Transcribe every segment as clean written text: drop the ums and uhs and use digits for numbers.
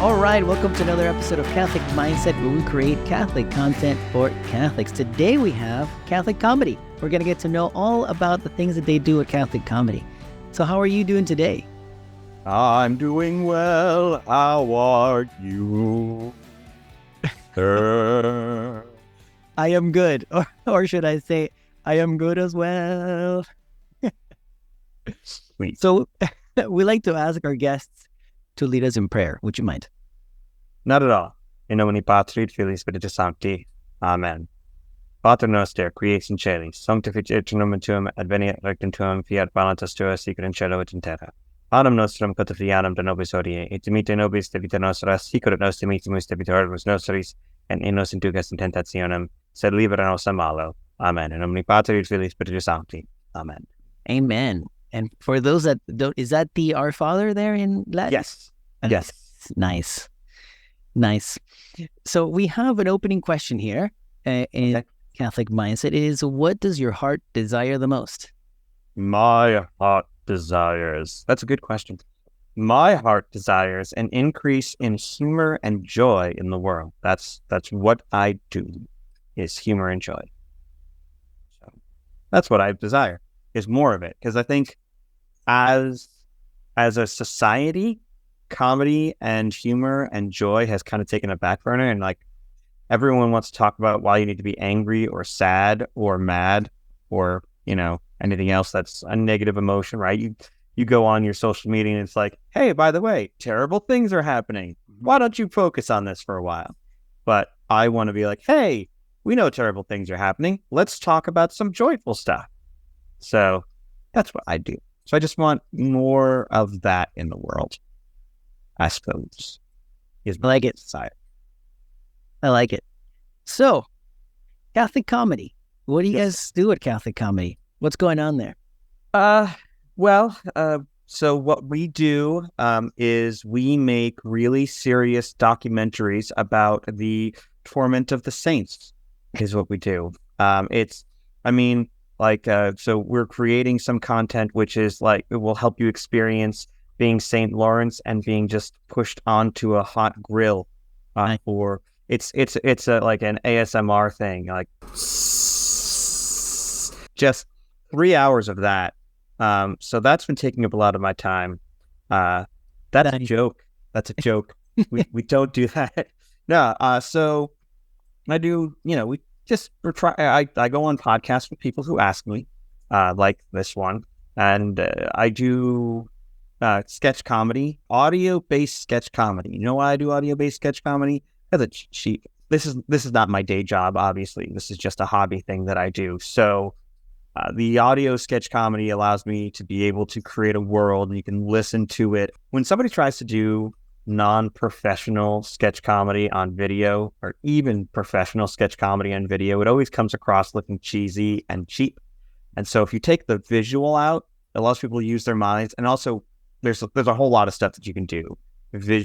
All right, welcome to another episode of Catholic Mindset, where we create Catholic content for Catholics. Today we have Catholic Comedy. We're going to get to know all about the things that they do at Catholic Comedy. So how are you doing today? I'm doing well. How are you? I am good. Or should I say, I am good as well. Sweet. So we like to ask our guests to lead us in prayer. Would you mind? Not at all. In nomine Patri et Filii Spiritus Sancti. Amen. Pater noster, qui ex in celis, sanctificetur nomen tuum, adveniat regnum tuum, fiat voluntas tua, sicut in cielo et in terra. Panem nostrum quotidianum da nobis hodie, et dimitte nobis debita nostra, sicut et nos dimittimus debitoribus nostris, et in nos inducas in tentationem, sed libera nos a malo. Amen. In nomine Patri et Filii Spiritus Sancti. Amen. Amen. And for those that don't, is that the Our Father there in Latin? Yes. Yes. Nice. So we have an opening question here in Catholic Mindset. It is, what does your heart desire the most? My heart desires. That's a good question. My heart desires an increase in humor and joy in the world. That's what I do, is humor and joy. So that's what I desire, is more of it. Because I think as a society, comedy and humor and joy has kind of taken a back burner, and like everyone wants to talk about why you need to be angry or sad or mad or, you know, anything else that's a negative emotion, right? You go on your social media and it's like, hey, by the way, terrible things are happening. Why don't you focus on this for a while? But I want to be like, hey, we know terrible things are happening. Let's talk about some joyful stuff. So that's what I do. So I just want more of that in the world, I suppose. I like it. I like it. So, Catholic Comedy. What do you guys do at Catholic Comedy? What's going on there? So what we do is we make really serious documentaries about the torment of the saints, is what we do. So we're creating some content which is like, it will help you experience being St. Lawrence and being just pushed onto a hot grill, or it's like an ASMR thing, like just 3 hours of that. So that's been taking up a lot of my time. That's a joke. That's a joke. we don't do that. No. So I do. I go on podcasts with people who ask me, like this one, and I do sketch comedy, audio-based sketch comedy. You know why I do audio-based sketch comedy? Because it's cheap. This is not my day job, obviously. This is just a hobby thing that I do. So the audio sketch comedy allows me to be able to create a world, and you can listen to it. When somebody tries to do non-professional sketch comedy on video, or even professional sketch comedy on video, it always comes across looking cheesy and cheap. And so if you take the visual out, it allows people to use their minds. And also there's a whole lot of stuff that you can do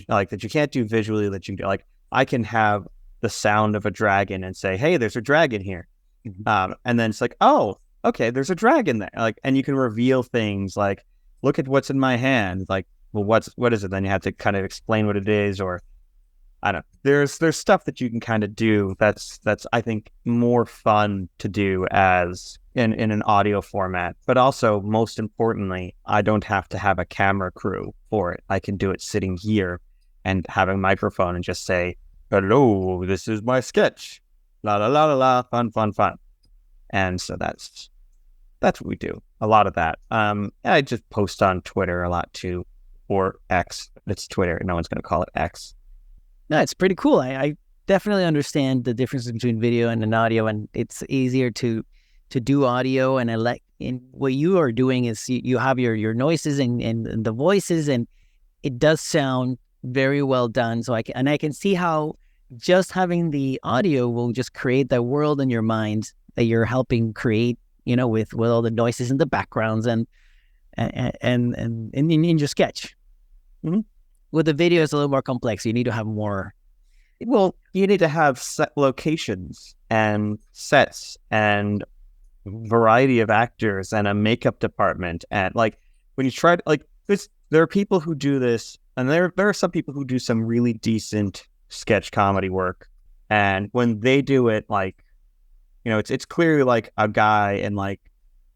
like that you can't do visually, that you can do. Like, I can have the sound of a dragon and say, hey, there's a dragon here. And then it's like, oh, okay, there's a dragon there. Like, and you can reveal things like, look at what's in my hand. Like, well, what is it? Then you have to kind of explain what it is, or I don't know. There's stuff that you can kind of do that's I think more fun to do as in an audio format. But also, most importantly, I don't have to have a camera crew for it. I can do it sitting here and have a microphone and just say, hello, this is my sketch. La la la la la, fun. And so that's what we do. A lot of that. I just post on Twitter a lot too, or X. It's Twitter. No one's going to call it X. No, it's pretty cool. I definitely understand the difference between video and an audio, and it's easier to do audio. And what you are doing is you have your noises and the voices, and it does sound very well done. So I can see how just having the audio will just create that world in your mind that you're helping create, with all the noises in the backgrounds and in your sketch. Mm-hmm. With the video, it's a little more complex. You need to have more. Well, you need to have set locations and sets and variety of actors and a makeup department. And like, when you try to, like, there are people who do this And there are some people who do some really decent sketch comedy work. And when they do it, like, it's clearly like a guy in like,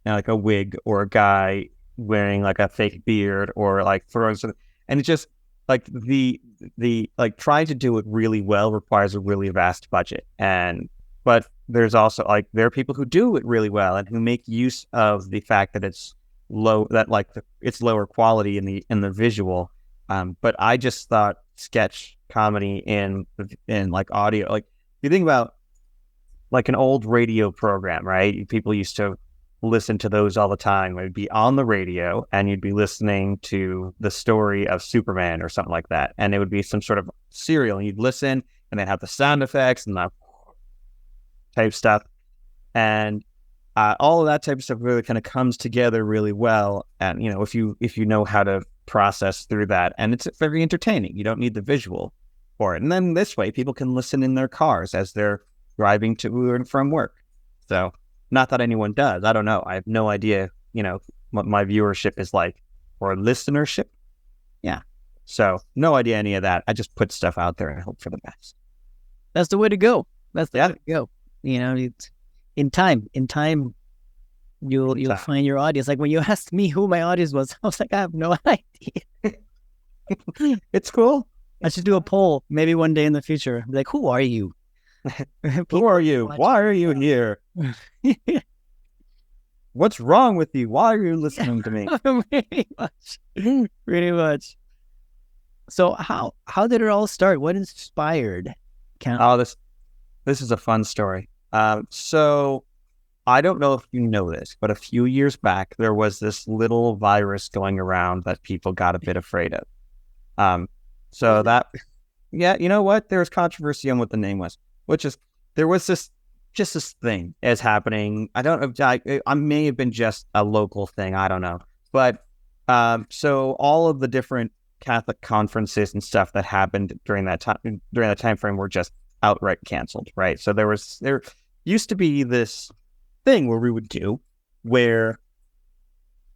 like a wig, or a guy wearing like a fake beard, or like throwing something. And it just like the like trying to do it really well requires a really vast budget. But there's also like, there are people who do it really well and who make use of the fact that it's it's lower quality in the visual. But I just thought sketch comedy in like audio, like you think about like an old radio program, right? People used to listen to those all the time. It would be on the radio and you'd be listening to the story of Superman or something like that. And it would be some sort of serial, and you'd listen and they'd have the sound effects and the type stuff. And all of that type of stuff really kind of comes together really well. And, if you know how to process through that, and it's very entertaining. You don't need the visual for it. And then this way, people can listen in their cars as they're driving to and from work. So not that anyone does. I don't know. I have no idea, what my viewership is like, or listenership. Yeah. So no idea any of that. I just put stuff out there and hope for the best. That's the way to go. That's the way to go. It's, in time, you'll find your audience. Like when you asked me who my audience was, I was like, I have no idea. It's cool. I should do a poll maybe one day in the future. Like, who are you? Who are you? Why are you here? What's wrong with you? Why are you listening to me? Pretty much. So how did it all start? What inspired? This is a fun story. So I don't know if you know this, but a few years back, there was this little virus going around that people got a bit afraid of. So that, yeah, you know what? There was controversy on what the name was, which is, there was this thing is happening. I don't know. I may have been just a local thing. I don't know. But so all of the different Catholic conferences and stuff that happened during that time frame were just outright canceled, right? So there used to be this thing where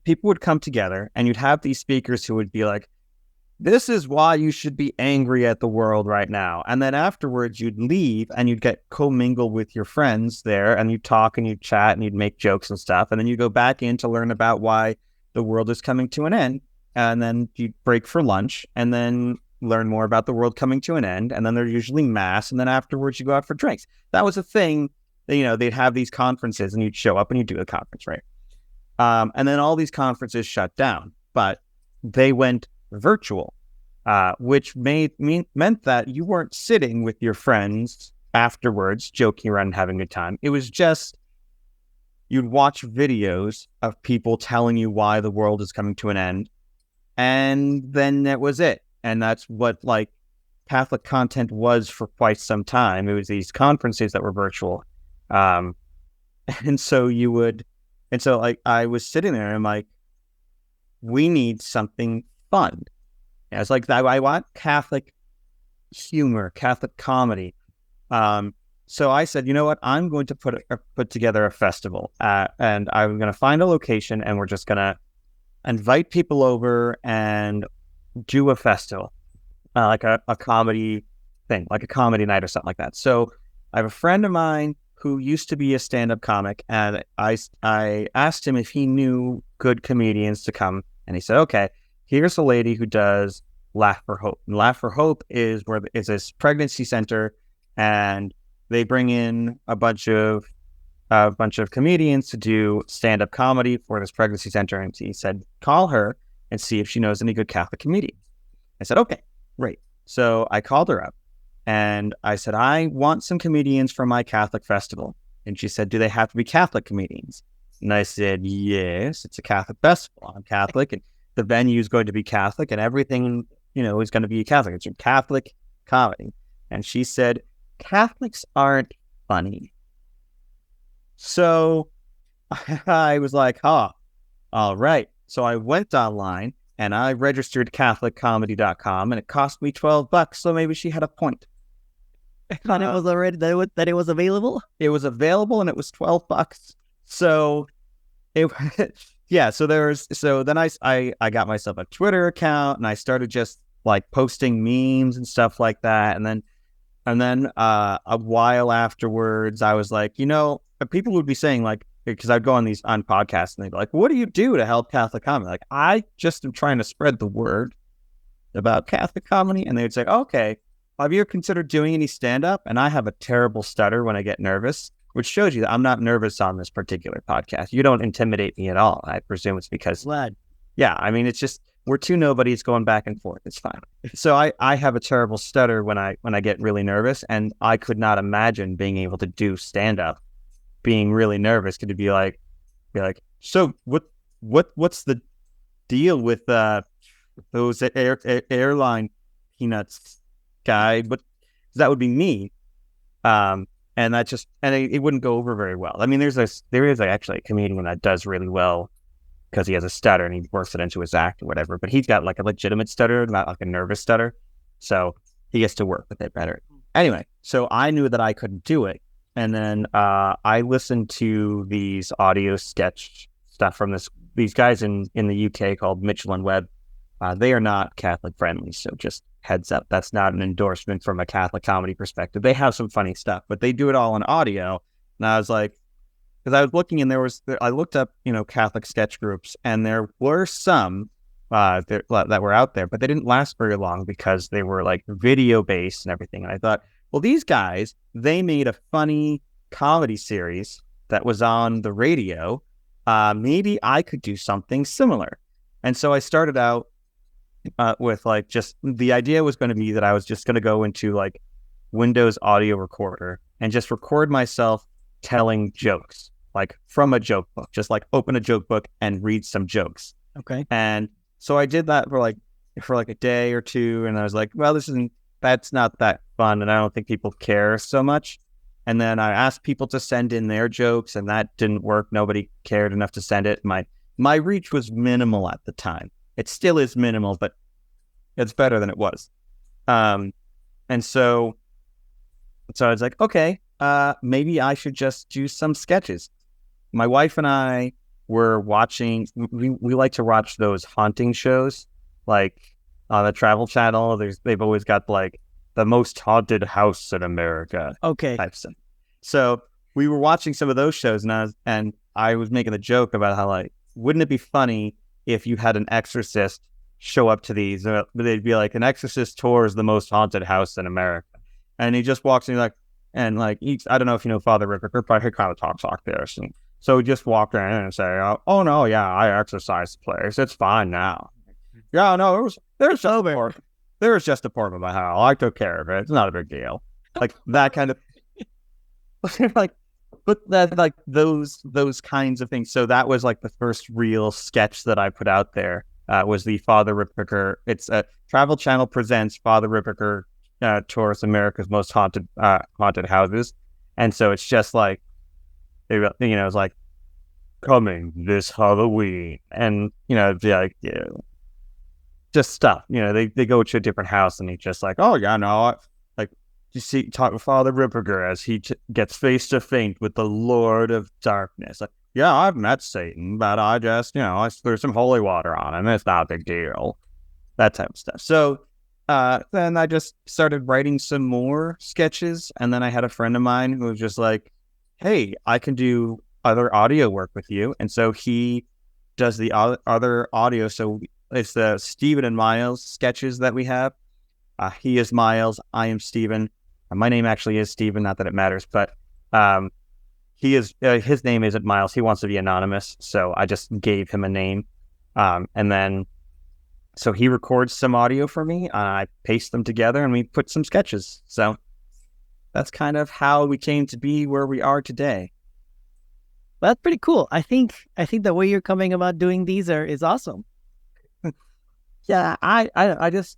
people would come together and you'd have these speakers who would be like, this is why you should be angry at the world right now. And then afterwards you'd leave and you'd get commingle with your friends there, and you'd talk and you'd chat and you'd make jokes and stuff. And then you go back in to learn about why the world is coming to an end. And then you break for lunch and then learn more about the world coming to an end. And then there's usually mass. And then afterwards you go out for drinks. That was a thing. They'd have these conferences and you'd show up and you'd do a conference, right? And then all these conferences shut down, but they went virtual, which meant that you weren't sitting with your friends afterwards, joking around and having a good time. It was just, you'd watch videos of people telling you why the world is coming to an end. And then that was it. And that's what like Catholic content was for quite some time. It was these conferences that were virtual. And so I was sitting there and I'm like, we need something fun. I was like, I want Catholic humor, Catholic comedy. So I said, you know what? I'm going to put together a festival, and I'm going to find a location, and we're just going to invite people over and do a festival, like a comedy thing, like a comedy night or something like that. So I have a friend of mine who used to be a stand-up comic, and I asked him if he knew good comedians to come, and he said, okay, here's a lady who does Laugh for Hope. And Laugh for Hope is this pregnancy center, and they bring in a bunch of comedians to do stand-up comedy for this pregnancy center. And he said, call her and see if she knows any good Catholic comedians. I said, okay, great. So I called her up and I said, I want some comedians for my Catholic festival. And she said, do they have to be Catholic comedians? And I said, yes, it's a Catholic festival. I'm Catholic, and the venue is going to be Catholic, and everything, is going to be Catholic. It's a Catholic comedy. And she said, Catholics aren't funny. So I was like, all right. So I went online and I registered Catholic.comedy, and it cost me $12. So maybe she had a point. And it was already that it was available. It was available, and it was $12. So yeah. So then I got myself a Twitter account, and I started just like posting memes and stuff like that. And then a while afterwards, I was like, people would be saying like, because I'd go on podcasts and they'd be like, what do you do to help Catholic comedy? Like, I just am trying to spread the word about Catholic comedy. And they'd say, okay, have you ever considered doing any stand-up? And I have a terrible stutter when I get nervous, which shows you that I'm not nervous on this particular podcast. You don't intimidate me at all. I presume it's because, Glad. yeah, I mean, it's just, we're two nobodies going back and forth. It's fine. So I have a terrible stutter when I get really nervous, and I could not imagine being able to do stand-up being really nervous. Could be like, so what's the deal with those airline peanuts guy? But that would be me. And it wouldn't go over very well. I mean, there is actually a comedian that does really well because he has a stutter and he works it into his act or whatever. But he's got like a legitimate stutter, not like a nervous stutter. So he gets to work with it better. Anyway, so I knew that I couldn't do it. And then I listened to these audio sketch stuff from these guys in the UK called Mitchell and Webb. They are not Catholic friendly, so just heads up. That's not an endorsement from a Catholic comedy perspective. They have some funny stuff, but they do it all in audio. And I was like, because I was looking and I looked up, Catholic sketch groups, and there were some that were out there, but they didn't last very long because they were like video based and everything. And I thought, well, these guys, they made a funny comedy series that was on the radio. Maybe I could do something similar. And so I started out with like, just the idea was going to be that I was just going to go into like Windows audio recorder and just record myself telling jokes, like from a joke book, just like open a joke book and read some jokes. Okay. And so I did that for like a day or two. And I was like, well, that's not that fun. And I don't think people care so much. And then I asked people to send in their jokes, and that didn't work. Nobody cared enough to send it. My reach was minimal at the time. It still is minimal, but it's better than it was. And so I was like, okay, maybe I should just do some sketches. My wife and I were watching, we like to watch those haunting shows, like on the Travel Channel. They've always got like the most haunted house in America. Okay. Type stuff. So we were watching some of those shows, and I was making a joke about how, like, wouldn't it be funny if you had an exorcist show up to these? They'd be like, an exorcist tours the most haunted house in America, and he just walks in I don't know if you know Father Ripper, but he kind of talks like this, and so he just walked in and say, "Oh no, yeah, I exorcised the place. It's fine now." Yeah, no, there was just a part of my house. I took care of it. It's not a big deal. Like that kind of, like, but that, like those kinds of things. So that was like the first real sketch that I put out there. Was the Father Ripper. It's a Travel Channel presents Father Ripper tours America's most haunted houses, and so it's just like, it's like coming this Halloween, and it'd be like, just stuff. They go to a different house, and he's just like, oh yeah, no, like you talk with Father Ripper as he gets face to face with the Lord of Darkness. Like, yeah, I've met Satan, but I just, I threw some holy water on him. It's not a big deal. That type of stuff. So then I just started writing some more sketches, and then I had a friend of mine who was just like, hey, I can do other audio work with you. And so he does the other audio. So it's the Stephen and Miles sketches that we have. He is Miles. I am Stephen. My name actually is Stephen, not that it matters, but he is his name isn't Miles. He wants to be anonymous, so I just gave him a name. And then so he records some audio for me. I paste them together, and we put some sketches. So that's kind of how we came to be where we are today. Well, that's pretty cool. I think the way you're coming about doing these is awesome. Yeah, I just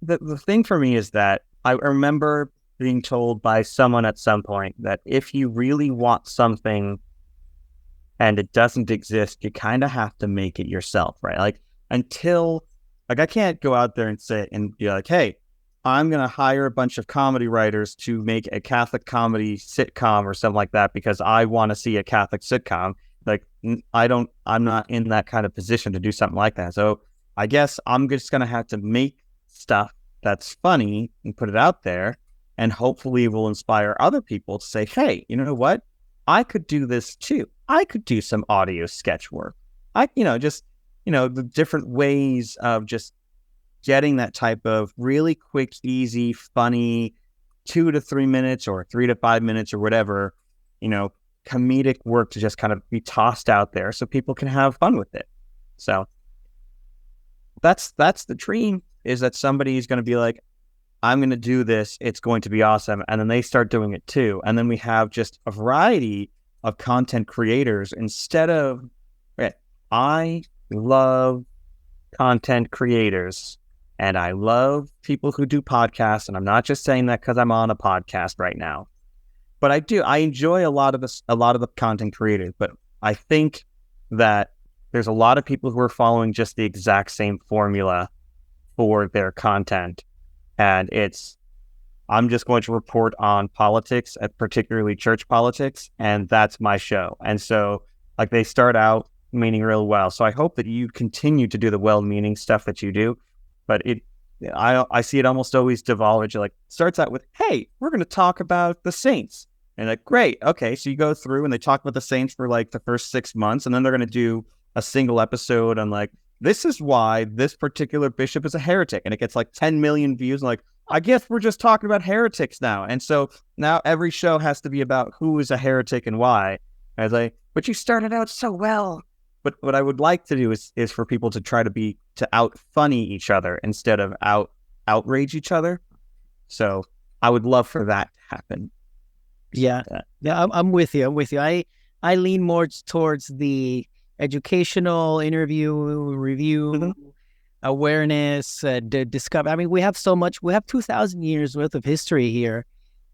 the thing for me is that I remember being told by someone at some point that if you really want something and it doesn't exist, you kind of have to make it yourself, right? Like I can't go out there and say and be like, hey, I'm going to hire a bunch of comedy writers to make a Catholic comedy sitcom or something like that because I want to see a Catholic sitcom. Like, I'm not in that kind of position to do something like that. So I guess I'm just going to have to make stuff that's funny and put it out there, and hopefully will inspire other people to say, hey, you know what? I could do this too. I could do some audio sketch work. The different ways of just getting that type of really quick, easy, funny 2 to 3 minutes or 3 to 5 minutes or whatever, comedic work to just kind of be tossed out there so people can have fun with it. So that's the dream, is that somebody's going to be like, I'm going to do this. It's going to be awesome. And then they start doing it too. And then we have just a variety of content creators instead of, I love content creators and I love people who do podcasts. And I'm not just saying that because I'm on a podcast right now, but I enjoy a lot of the content creators, but I think that there's a lot of people who are following just the exact same formula for their content. And I'm just going to report on politics, particularly church politics, and that's my show. And so, they start out meaning real well. So I hope that you continue to do the well-meaning stuff that you do. But I see it almost always divulge. Starts out with, "Hey, we're going to talk about the saints," and great, okay. So you go through and they talk about the saints for the first 6 months, and then they're going to do a single episode on this is why this particular bishop is a heretic, and it gets 10 million views. And I guess we're just talking about heretics now. And so now every show has to be about who is a heretic and why. And but you started out so well. But what I would like to do is for people to try to out funny each other instead of outrage each other. So I would love for that to happen. Yeah. Yeah, I'm with you. I lean more towards the educational interview, review, awareness, discover. I mean, we have so much. We have 2,000 years worth of history here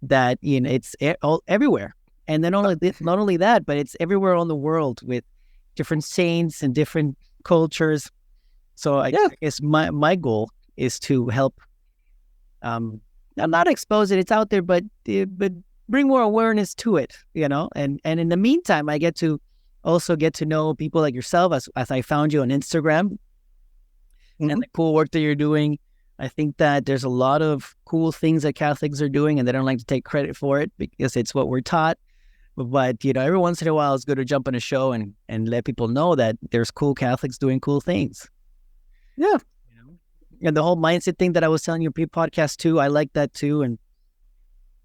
that it's all everywhere. And then not only that, but it's everywhere on the world with different saints and different cultures. So I guess my goal is to help. Not expose it; it's out there, but bring more awareness to it. And in the meantime, I get to know people like yourself as I found you on Instagram. And the cool work that you're doing. I think that there's a lot of cool things that Catholics are doing, and they don't like to take credit for it because it's what we're taught. But, every once in a while, it's good to jump on a show and let people know that there's cool Catholics doing cool things. Yeah. And the whole mindset thing that I was telling you pre-podcast too, I like that too. And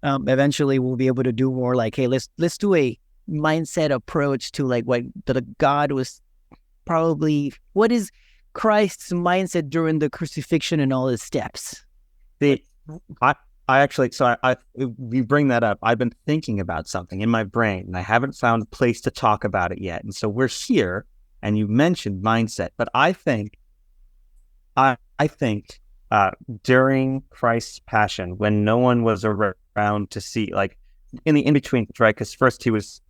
eventually we'll be able to do more hey, let's do a mindset approach to what the God was probably, what is Christ's mindset during the crucifixion and all his steps. I actually, you bring that up. I've been thinking about something in my brain and I haven't found a place to talk about it yet. And so we're here and you mentioned mindset, but I think during Christ's passion, when no one was around to see, in the in-between, right? Because first he was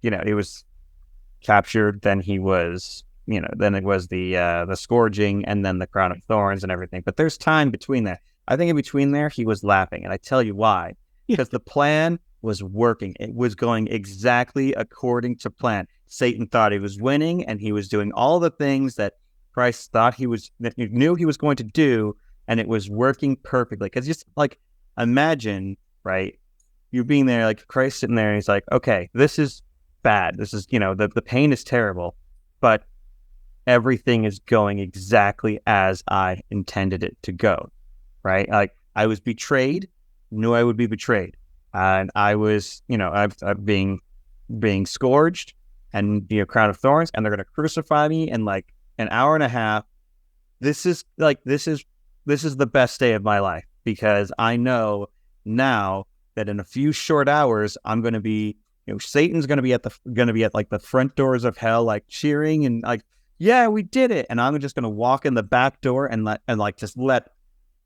captured, then he was, then it was the scourging and then the crown of thorns and everything. But there's time between that. I think in between there, he was laughing. And I tell you why. Because the plan was working. It was going exactly according to plan. Satan thought he was winning, and he was doing all the things that Christ thought that he knew he was going to do, and it was working perfectly. Because just imagine, right? You being there, Christ sitting there, and he's like, okay, this is bad. This is, the pain is terrible, but everything is going exactly as I intended it to go. Right? I was betrayed, knew I would be betrayed. And I was, I'm being scourged and crown of thorns, and they're going to crucify me in an hour and a half. This is the best day of my life, because I know now that in a few short hours, I'm going to be, Satan's going to be at the front doors of hell, cheering and yeah, we did it. And I'm just going to walk in the back door and just let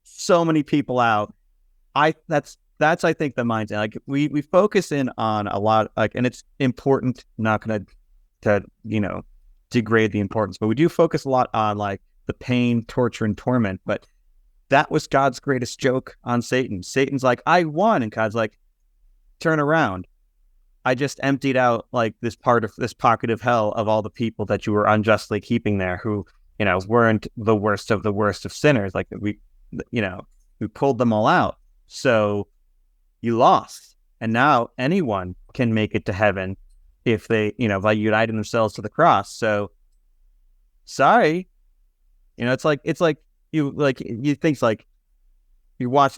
so many people out. That's I think the mindset. We focus in on a lot, and it's important, not going to degrade the importance, but we do focus a lot on the pain, torture, and torment. But that was God's greatest joke on Satan. Satan's I won, and God's turn around. I just emptied out this pocket of hell of all the people that you were unjustly keeping there, who weren't the worst of sinners. who pulled them all out. So you lost. And now anyone can make it to heaven if they, by uniting themselves to the cross. So sorry. It's like you think like you watch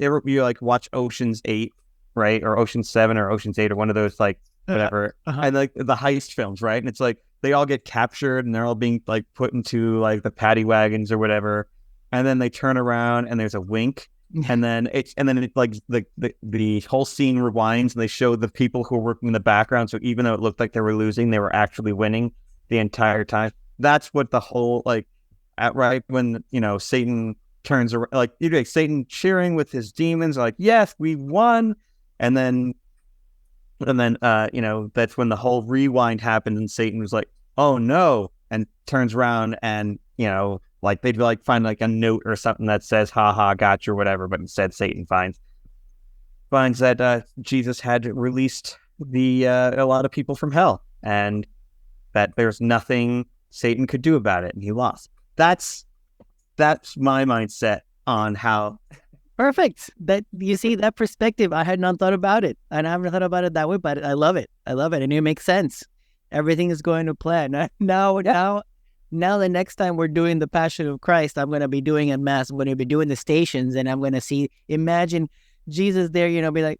Ocean's 8, right? Or Ocean's 7 or Ocean's 8 or one of those like whatever. And like the heist films, right? And it's like they all get captured and they're all being like put into like the paddy wagons or whatever. And then they turn around and there's a wink. And then it's like the whole scene rewinds and they show the people who are working in the background. So even though it looked like they were losing, they were actually winning the entire time. That's what the whole like right when Satan turns around, like Satan cheering with his demons, like yes, we won, and then that's when the whole rewind happened and Satan was like, oh no, and turns around and like they'd like find like a note or something that says haha got you or whatever, but instead Satan finds that Jesus had released a lot of people from hell and that there's nothing Satan could do about it and he lost. That's my mindset on how. Perfect. That you see that perspective. I had not thought about it, and I haven't thought about it that way. But I love it. And it makes sense. Everything is going to plan. Now, the next time we're doing the Passion of Christ, I'm going to be doing a mass. I'm going to be doing the stations, and I'm going to imagine Jesus there. Be like,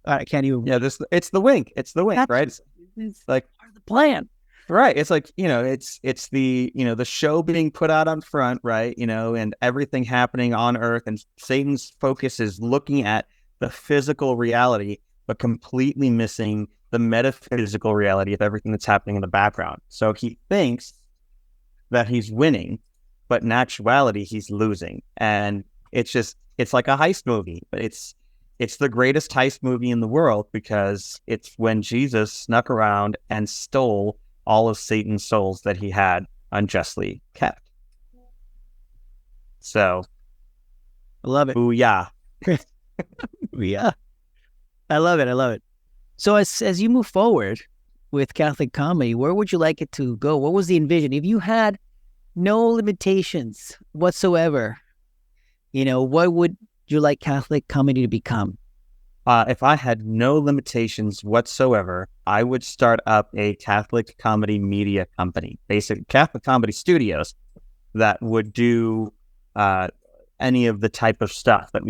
all right, can't you? Yeah, it's the wink. It's the wink, right? It's like part of the plan. Right. It's like, it's the, the show being put out on front, right? And everything happening on earth, and Satan's focus is looking at the physical reality, but completely missing the metaphysical reality of everything that's happening in the background. So he thinks that he's winning, but in actuality, he's losing. And it's like a heist movie, but it's the greatest heist movie in the world because it's when Jesus snuck around and stole all of Satan's souls that he had unjustly kept. So, I love it. Booyah. Yeah. I love it. So as you move forward with Catholic comedy, where would you like it to go? What was the envision? If you had no limitations whatsoever, what would you like Catholic comedy to become? If I had no limitations whatsoever, I would start up a Catholic comedy media company, basically Catholic comedy studios that would do any of the type of stuff that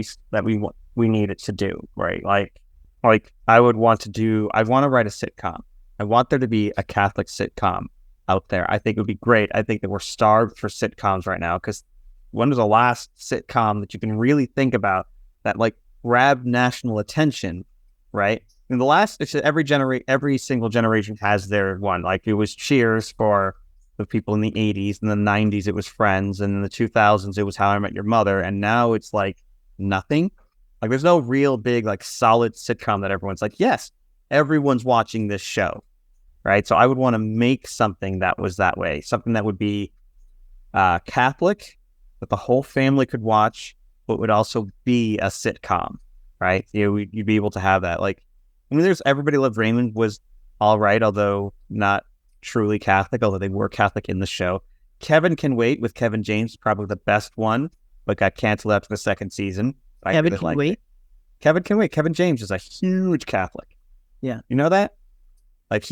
we need it to do, right? Like I want to write a sitcom. I want there to be a Catholic sitcom out there. I think it would be great. I think that we're starved for sitcoms right now because when was the last sitcom that you can really think about that like grabbed national attention, right? In the last, every single generation has their one. Like it was Cheers for the people in the 80s, in the 90s it was Friends, and in the 2000s it was How I Met Your Mother, and now it's like nothing. Like there's no real big like solid sitcom that everyone's like, yes, everyone's watching this show, right? So I would want to make something that was that way, something that would be Catholic, that the whole family could watch, but would also be a sitcom, right? You'd be able to have that. Like, there's Everybody Loved Raymond was all right, although not truly Catholic, although they were Catholic in the show. Kevin Can Wait with Kevin James, probably the best one, but got canceled after the second season. Kevin Can Wait? Kevin Can Wait. Kevin James is a huge Catholic. Yeah. You know that? Like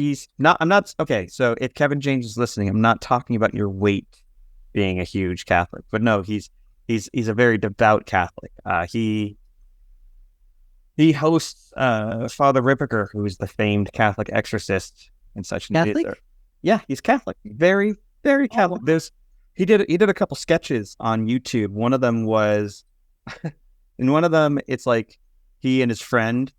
okay, so if Kevin James is listening, I'm not talking about your weight being a huge Catholic, but no, he's a very devout Catholic. He hosts Father Ripperger, who is the famed Catholic exorcist and such. Catholic? Yeah, he's Catholic. Very, very Catholic. Oh, wow. He did a couple sketches on YouTube. One of them was, in one of them, it's like he and his friend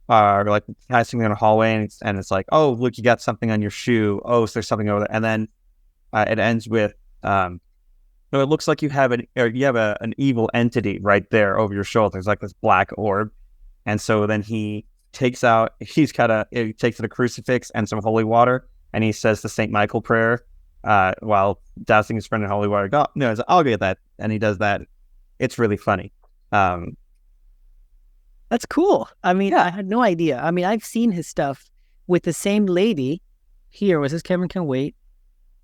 are like passing in a hallway, and it's like, oh, look, you got something on your shoe. Oh, so there's something over there, and then it ends with. No, it looks like you have an evil entity right there over your shoulder. There's like this black orb, and so then he takes out a crucifix and some holy water, and he says the Saint Michael prayer while dousing his friend in holy water. I'll get that, and he does that. It's really funny. That's cool. I mean, I had no idea. I mean, I've seen his stuff with the same lady. Here was this Kevin Can Wait.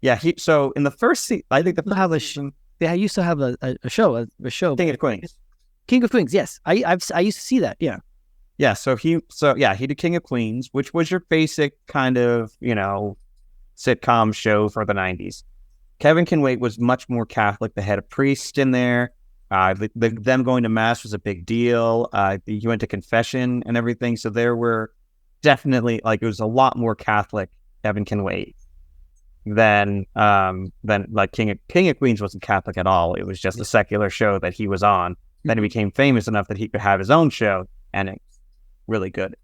Yeah, so in the first season, I think I used to have a show. King of Queens. King of Queens. Yes, I used to see that. Yeah. Yeah, he did King of Queens, which was your basic kind of, sitcom show for the 90s. Kevin Can Wait was much more Catholic. They had a priest in there. Them going to mass was a big deal. He went to confession and everything. So there were definitely, like, it was a lot more Catholic Kevin Can Wait than like King of Queens wasn't Catholic at all. It was just a secular show that he was on. Then he became famous enough that he could have his own show, and it's really good.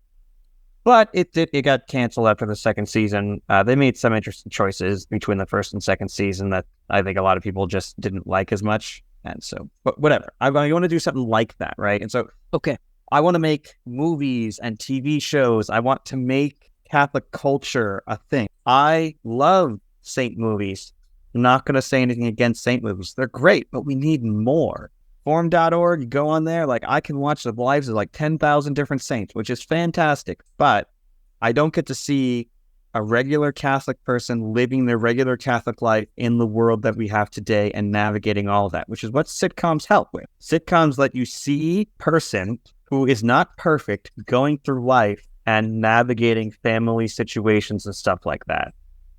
But it got canceled after the second season. They made some interesting choices between the first and second season that I think a lot of people just didn't like as much. And so, but whatever. I want to do something like that, right? And so, okay, I want to make movies and TV shows. I want to make Catholic culture a thing. I love saint movies. I'm not going to say anything against saint movies. They're great, but we need more. Forum.org, you go on there, like, I can watch the lives of like 10,000 different saints, which is fantastic, but I don't get to see a regular Catholic person living their regular Catholic life in the world that we have today and navigating all of that, which is what sitcoms help with. Sitcoms let you see a person who is not perfect going through life and navigating family situations and stuff like that.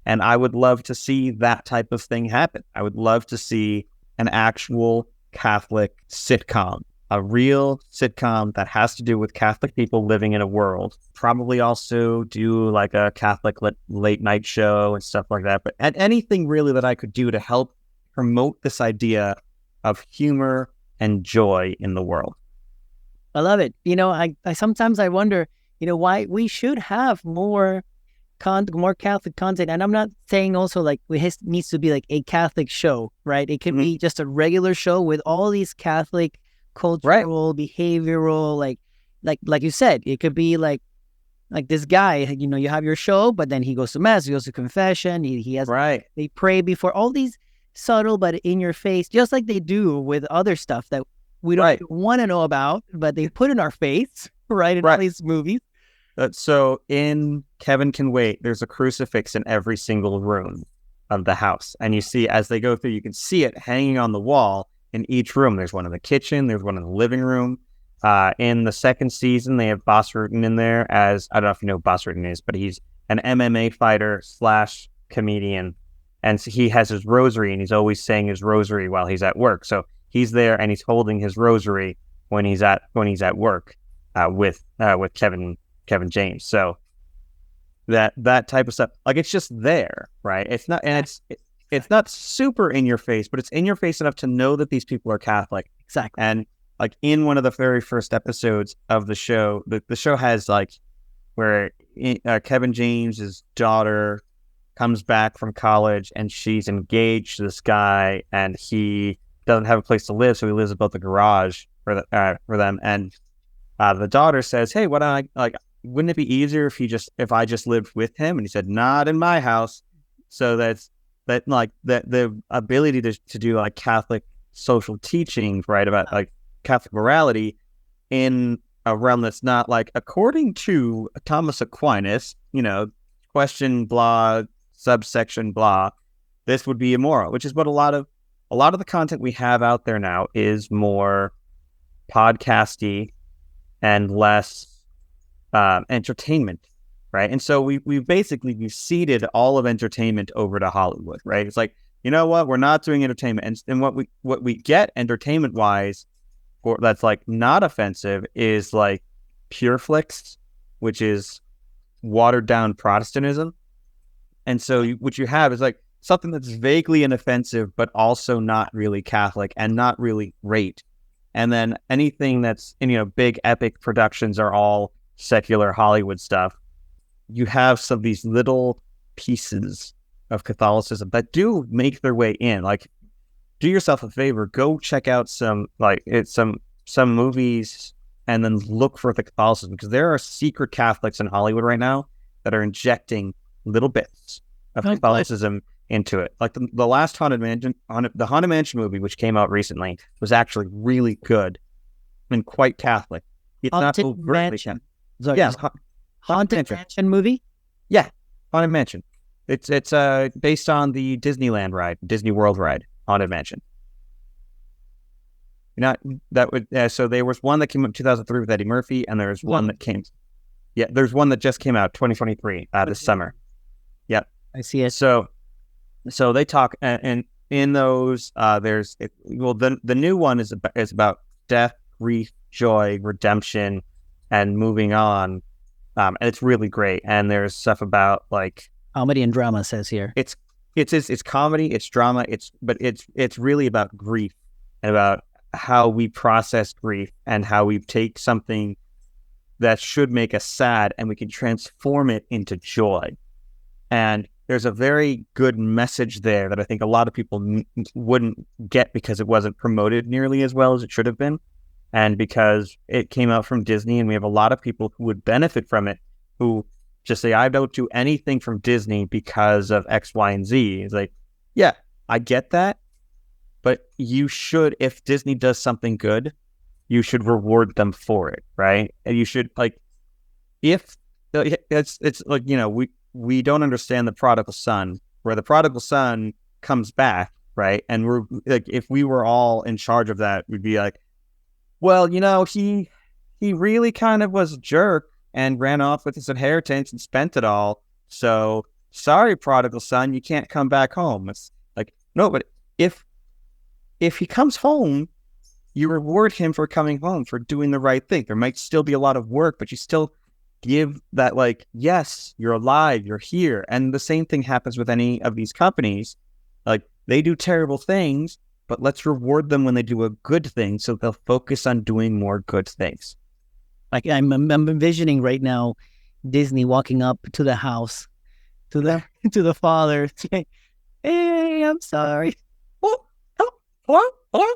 And I would love to see that type of thing happen. I would love to see an actual Catholic sitcom, a real sitcom that has to do with Catholic people living in a world. Probably also do like a Catholic late night show and stuff like that. But anything really that I could do to help promote this idea of humor and joy in the world. I love it. I sometimes I wonder, why we should have more Catholic content. And I'm not saying also like it needs to be like a Catholic show, right? It can be just a regular show with all these Catholic cultural, behavioral, like you said, it could be like this guy, you have your show, but then he goes to mass, he goes to confession, he has, they pray before, all these subtle but in your face, just like they do with other stuff that we don't want to know about, but they put in our face, right? In all these movies. So in Kevin Can Wait, there's a crucifix in every single room of the house. And you see, as they go through, you can see it hanging on the wall in each room. There's one in the kitchen. There's one in the living room. In the second season, they have Bas Rutten in there as, I don't know if you know who Bas Rutten is, but he's an MMA fighter / comedian. And so he has his rosary, and he's always saying his rosary while he's at work. So he's there and he's holding his rosary when he's at work with Kevin James. So that type of stuff, like, it's just there, right? It's not, and it's not super in your face, but it's in your face enough to know that these people are Catholic. Exactly. And like in one of the very first episodes of the show, the show has like where Kevin James's daughter comes back from college and she's engaged to this guy, and he doesn't have a place to live, so he lives above the garage for them. And the daughter says, "Hey, wouldn't it be easier if I just lived with him?" And he said, "Not in my house." So that the ability to do like Catholic social teachings, right, about like Catholic morality in a realm that's not like, according to Thomas Aquinas, question blah, subsection blah, this would be immoral, which is what a lot of the content we have out there now is more podcasty and less entertainment, right? And so we've ceded all of entertainment over to Hollywood, right? It's like, you know what, we're not doing entertainment, and what we get entertainment wise, or that's like not offensive, is like pure flicks, which is watered down Protestantism. And so what you have is like something that's vaguely inoffensive, but also not really Catholic and not really great. And then anything that's big epic productions are all secular Hollywood stuff. You have some of these little pieces of Catholicism that do make their way in. Like, do yourself a favor, go check out some movies and then look for the Catholicism, because there are secret Catholics in Hollywood right now that are injecting little bits of Catholicism into it. Like the last Haunted Mansion movie, which came out recently, was actually really good and quite Catholic. It's Haunted not overtly Mansion. Catholic. Yeah, Haunted Mansion movie? Yeah, Haunted Mansion. It's based on the Disneyland ride, Disney World ride, Haunted Mansion. Not that would. So there was one that came out in 2003 with Eddie Murphy, and there's one that came. Yeah, there's one that just came out 2023 this summer. Yep. I see it. So they talk, and in those, the new one is about death, grief, joy, redemption, and moving on. And it's really great. And there's stuff about like Comedy and drama, says here. It's comedy, it's drama, but it's really about grief and about how we process grief and how we take something that should make us sad and we can transform it into joy. And there's a very good message there that I think a lot of people wouldn't get because it wasn't promoted nearly as well as it should have been. And because it came out from Disney, and we have a lot of people who would benefit from it, who just say, I don't do anything from Disney because of X, Y, and Z. It's like, yeah, I get that. But you should, if Disney does something good, you should reward them for it, right? And you should, like, if it's like, we don't understand the prodigal son, where the prodigal son comes back, right? And we're like, if we were all in charge of that, we'd be like, well, he really kind of was a jerk and ran off with his inheritance and spent it all. So sorry, prodigal son, you can't come back home. It's like, no, but if he comes home, you reward him for coming home, for doing the right thing. There might still be a lot of work, but you still give that, like, yes, you're alive, you're here. And the same thing happens with any of these companies. Like, they do terrible things, but let's reward them when they do a good thing, so they'll focus on doing more good things. Like I'm envisioning right now, Disney walking up to the house, to the father, saying, "Hey, I'm sorry. Oh, hello,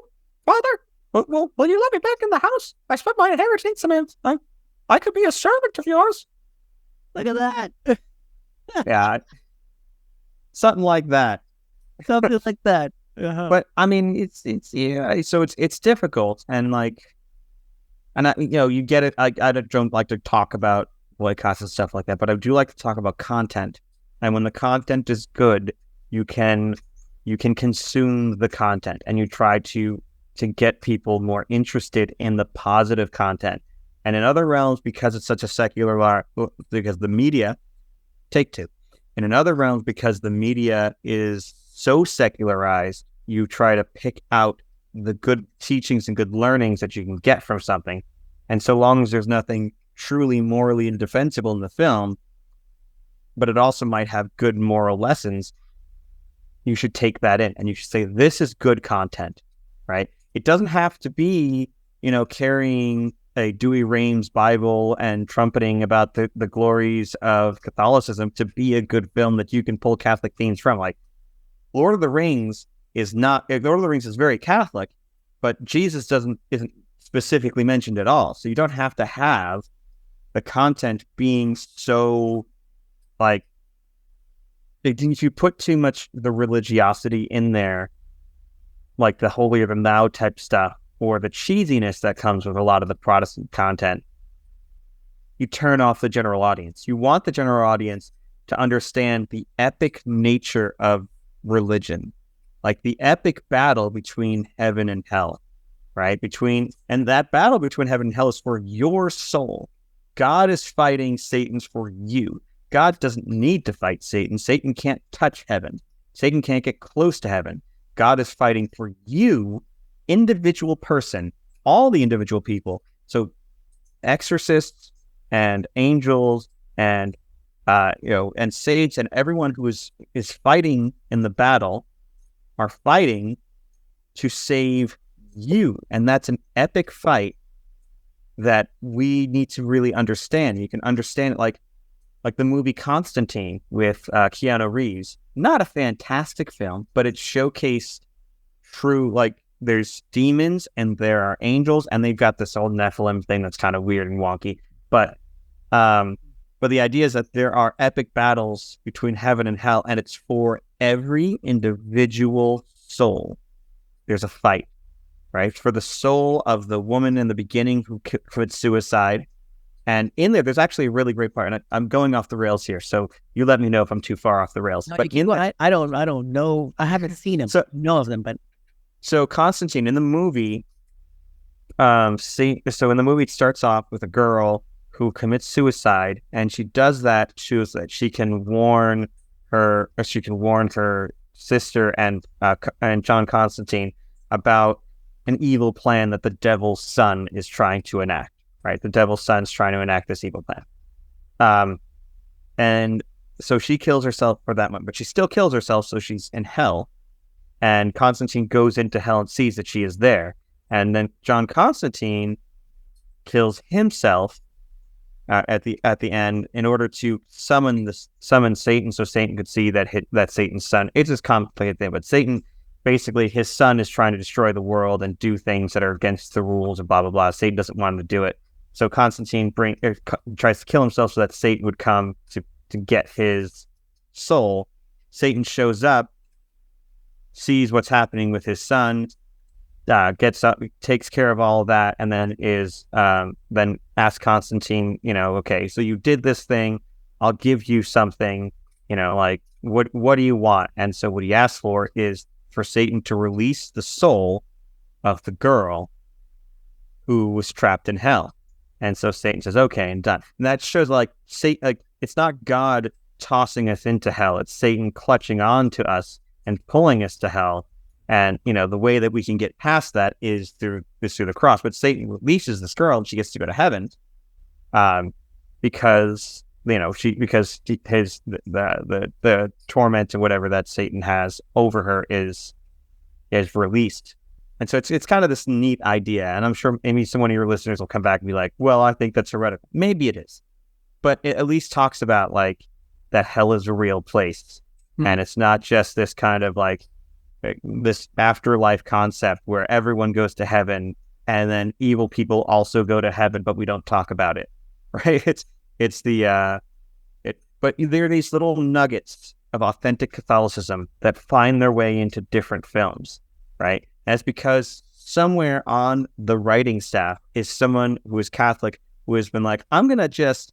father. Will you let me back in the house? I spent my inheritance, and I could be a servant of yours." Look at that. Yeah, something like that. Something like that. Uh-huh. But I mean, it's so it's difficult, and like, and you get it. I don't like to talk about boycotts and stuff like that, but I do like to talk about content. And when the content is good, you can consume the content, and you try to get people more interested in the positive content. And in other realms, because it's such a secular, because the media, take two. And in other realms, because the media is so secularized, you try to pick out the good teachings and good learnings that you can get from something. And so long as there's nothing truly morally indefensible in the film, but it also might have good moral lessons, you should take that in and you should say, this is good content, right? It doesn't have to be, carrying a Dewey Rheims Bible and trumpeting about the glories of Catholicism to be a good film that you can pull Catholic themes from. Like, Lord of the Rings is very Catholic, but Jesus isn't specifically mentioned at all. So you don't have to have the content being so, like, if you put too much the religiosity in there, like the holier than thou type stuff, or the cheesiness that comes with a lot of the Protestant content, you turn off the general audience. You want the general audience to understand the epic nature of religion, like the epic battle between heaven and hell, right? And that battle between heaven and hell is for your soul. God is fighting Satan's for you. God doesn't need to fight Satan. Satan can't touch heaven. Satan can't get close to heaven. God is fighting for you, individual person, all the individual people. So exorcists and angels and and saints and everyone who is fighting in the battle are fighting to save you. And that's an epic fight that we need to really understand. You can understand it like the movie Constantine with Keanu Reeves. Not a fantastic film, but it showcased true, like, there's demons and there are angels, and they've got this old Nephilim thing that's kind of weird and wonky. But the idea is that there are epic battles between heaven and hell, and it's for every individual soul. There's a fight, right? For the soul of the woman in the beginning who commits suicide. And in there's actually a really great part. And I'm going off the rails here, so you let me know if I'm too far off the rails. No, but I don't know. I haven't seen him. So, know of them, but so Constantine in the movie, So in the movie, it starts off with a girl who commits suicide, and she does that so that she can warn her sister and John Constantine about an evil plan that the devil's son is trying to enact. Right, the devil's son's trying to enact this evil plan. And so she kills herself for that one, but she still kills herself, so she's in hell. And Constantine goes into hell and sees that she is there. And then John Constantine kills himself at the end in order to summon Satan, so Satan could see that Satan's son. It's this complicated thing, but Satan, basically, his son is trying to destroy the world and do things that are against the rules and blah blah blah. Satan doesn't want him to do it, so Constantine tries to kill himself so that Satan would come to get his soul. Satan shows up, sees what's happening with his son, gets up, takes care of all of that, and then then asks Constantine, okay, so you did this thing, I'll give you something, like what do you want? And so what he asks for is for Satan to release the soul of the girl who was trapped in hell. And so Satan says, okay, and done. And that shows it's not God tossing us into hell, it's Satan clutching on to us and pulling us to hell. And, the way that we can get past that is through the cross. But Satan releases this girl and she gets to go to heaven because the torment and whatever that Satan has over her is released. And so it's kind of this neat idea. And I'm sure maybe one of your listeners will come back and be like, well, I think that's heretical. Maybe it is. But it at least talks about that hell is a real place. And it's not just this kind of this afterlife concept where everyone goes to heaven and then evil people also go to heaven, but we don't talk about it, right? But there are these little nuggets of authentic Catholicism that find their way into different films, right? That's because somewhere on the writing staff is someone who is Catholic who has been like, I'm going to just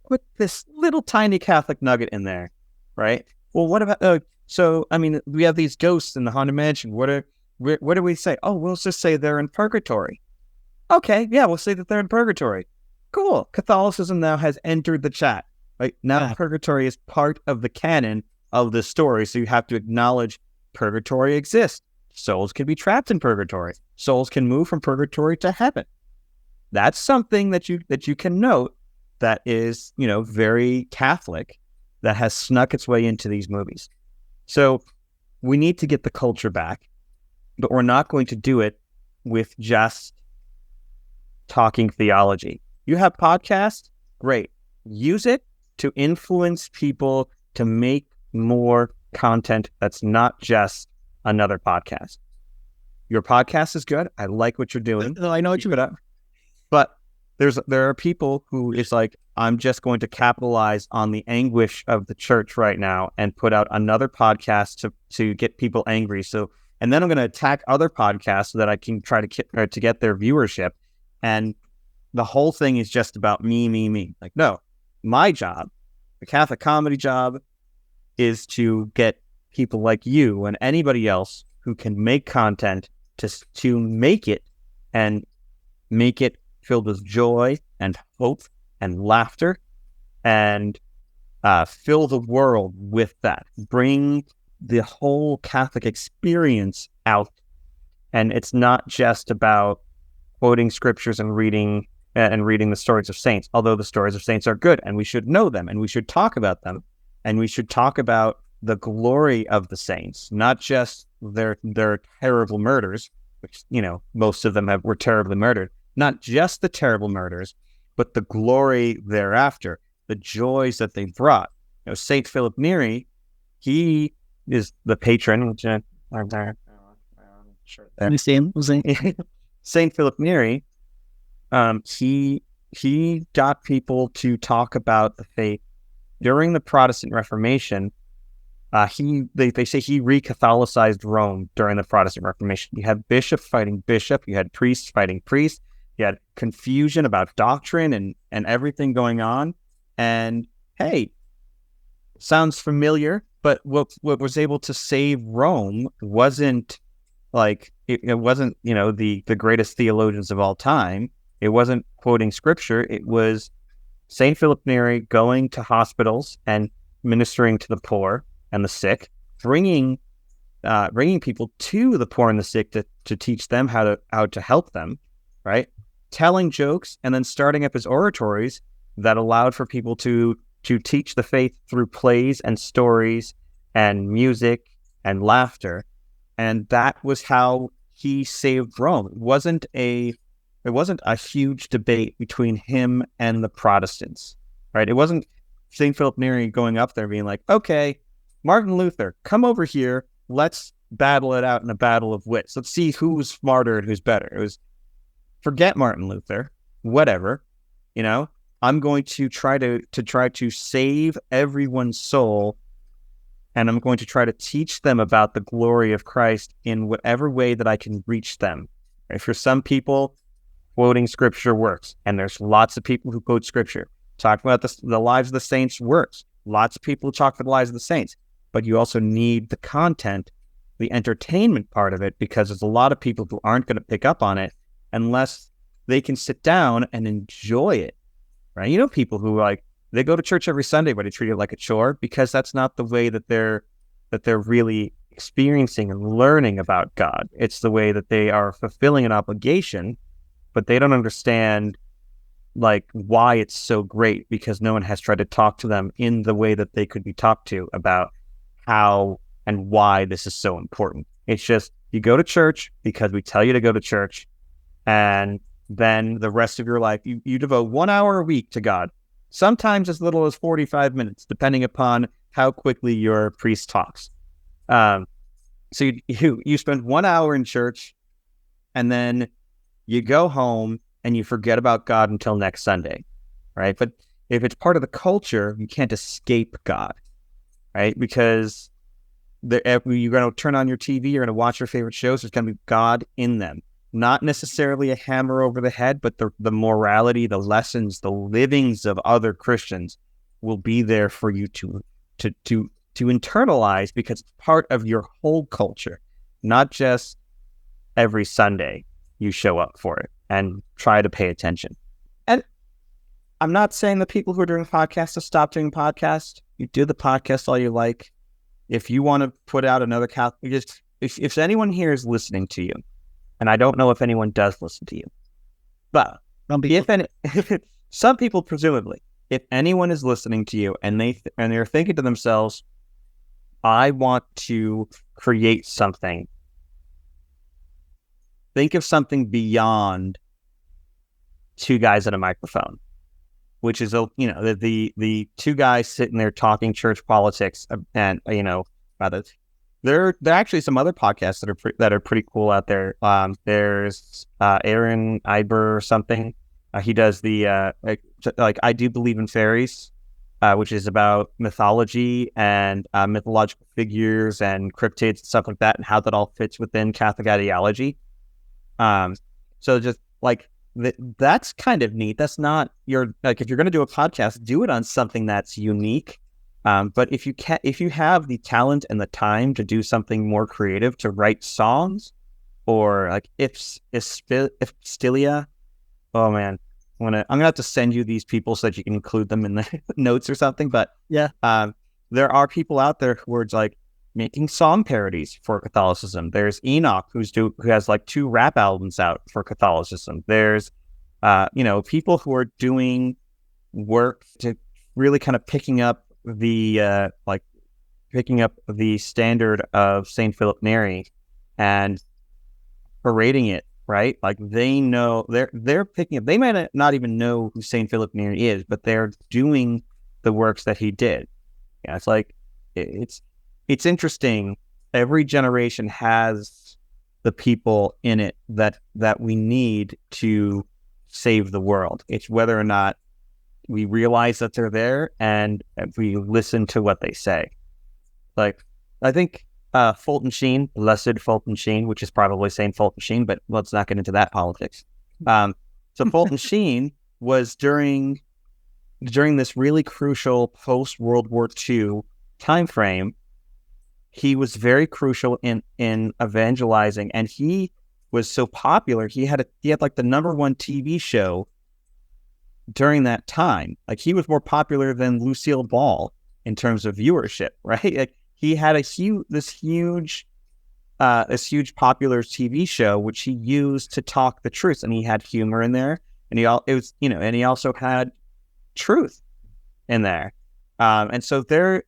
put this little tiny Catholic nugget in there, right? Well, what about, we have these ghosts in the Haunted Mansion. What do we say? Oh, we'll just say they're in purgatory. Okay, yeah, we'll say that they're in purgatory. Cool. Catholicism now has entered the chat. Right? Now purgatory is part of the canon of the story, so you have to acknowledge purgatory exists. Souls can be trapped in purgatory. Souls can move from purgatory to heaven. That's something that you can note that is, very Catholic, that has snuck its way into these movies. So we need to get the culture back, but we're not going to do it with just talking theology. You have podcasts? Great. Use it to influence people to make more content that's not just another podcast. Your podcast is good. I like what you're doing. I know what you're good at. But there are people who is like, I'm just going to capitalize on the anguish of the church right now and put out another podcast to get people angry. So, and then I'm going to attack other podcasts so that I can try to get their viewership. And the whole thing is just about me. Like, no, my job, the Catholic comedy job, is to get people like you and anybody else who can make content to make it filled with joy and hope and laughter, and fill the world with that. Bring the whole Catholic experience out. And it's not just about quoting scriptures and reading the stories of saints, although the stories of saints are good and we should know them and we should talk about them and we should talk about the glory of the saints, not just their terrible murders, which, most of them were terribly murdered, not just the terrible murders, but the glory thereafter, the joys that they brought. Saint Philip Neri, he is the patron, which Saint Philip Neri, he got people to talk about the faith during the Protestant Reformation. They say he re-Catholicized Rome during the Protestant Reformation. You had bishop fighting bishop, you had priests fighting priests, you had confusion about doctrine and everything going on. And hey, sounds familiar, but what was able to save Rome wasn't like it wasn't, the greatest theologians of all time. It wasn't quoting scripture. It was Saint Philip Neri going to hospitals and ministering to the poor and the sick, bringing people to the poor and the sick to teach them how to help them, right? Telling jokes and then starting up his oratories that allowed for people to teach the faith through plays and stories and music and laughter. And that was how he saved Rome. It wasn't a huge debate between him and the Protestants, right? It wasn't St. Philip Neri going up there being like, okay, Martin Luther, come over here. Let's battle it out in a battle of wits. Let's see who's smarter and who's better. It was, forget Martin Luther, whatever, I'm going to try to save everyone's soul, and I'm going to try to teach them about the glory of Christ in whatever way that I can reach them. Right? For some people, quoting scripture works, and there's lots of people who quote scripture. Talking about the lives of the saints works. Lots of people talk about the lives of the saints, but you also need the content, the entertainment part of it, because there's a lot of people who aren't going to pick up on it unless they can sit down and enjoy it, right? People who they go to church every Sunday, but they treat it like a chore because that's not the way that they're really experiencing and learning about God. It's the way that they are fulfilling an obligation, but they don't understand why it's so great, because no one has tried to talk to them in the way that they could be talked to about how and why this is so important. It's just, you go to church because we tell you to go to church, and then the rest of your life, you devote 1 hour a week to God, sometimes as little as 45 minutes, depending upon how quickly your priest talks. So you spend 1 hour in church, and then you go home and you forget about God until next Sunday, right? But if it's part of the culture, you can't escape God, right? Because you're going to turn on your TV, you're going to watch your favorite shows, there's going to be God in them. Not necessarily a hammer over the head, but the morality, the lessons, the livings of other Christians will be there for you to internalize, because it's part of your whole culture, not just every Sunday you show up for it and try to pay attention. And I'm not saying the people who are doing podcasts to stop doing podcasts. You do the podcast all you like. If you want to put out another if anyone here is listening to you, and I don't know if anyone does listen to you, but some people presumably, if anyone is listening to you and they're thinking to themselves, I want to create something, think of something beyond two guys at a microphone, which is the two guys sitting there talking church politics, and there are actually some other podcasts that are pretty cool out there. There's Aaron Iber or something. He does the I Do Believe in Fairies, which is about mythology and mythological figures and cryptids and stuff like that, and how that all fits within Catholic ideology. So just that's kind of neat. That's not if you're going to do a podcast, do it on something that's unique. But if you have the talent and the time to do something more creative, to write songs, or Stilia, oh man, I'm gonna have to send you these people so that you can include them in the notes or something. But yeah, there are people out there who are making song parodies for Catholicism. There's Enoch who has 2 rap albums out for Catholicism. There's people who are doing work to really kind of picking up the standard of Saint Philip Neri and parading it, right? They know they're picking up. They might not even know who Saint Philip Neri is, but they're doing the works that he did. Yeah, it's interesting. Every generation has the people in it that we need to save the world. It's whether or not we realize that they're there and we listen to what they say. I think Fulton Sheen, blessed Fulton Sheen, which is probably Saint Fulton Sheen, but let's not get into that politics. So Fulton Sheen was during this really crucial post World War II time frame. he was very crucial in evangelizing, and he was so popular. He had like the number 1 TV show during that time. Like, he was more popular than Lucille Ball in terms of viewership, right? Like, he had this huge popular TV show which he used to talk the truth, and he had humor in there, and he also had truth in there. And so there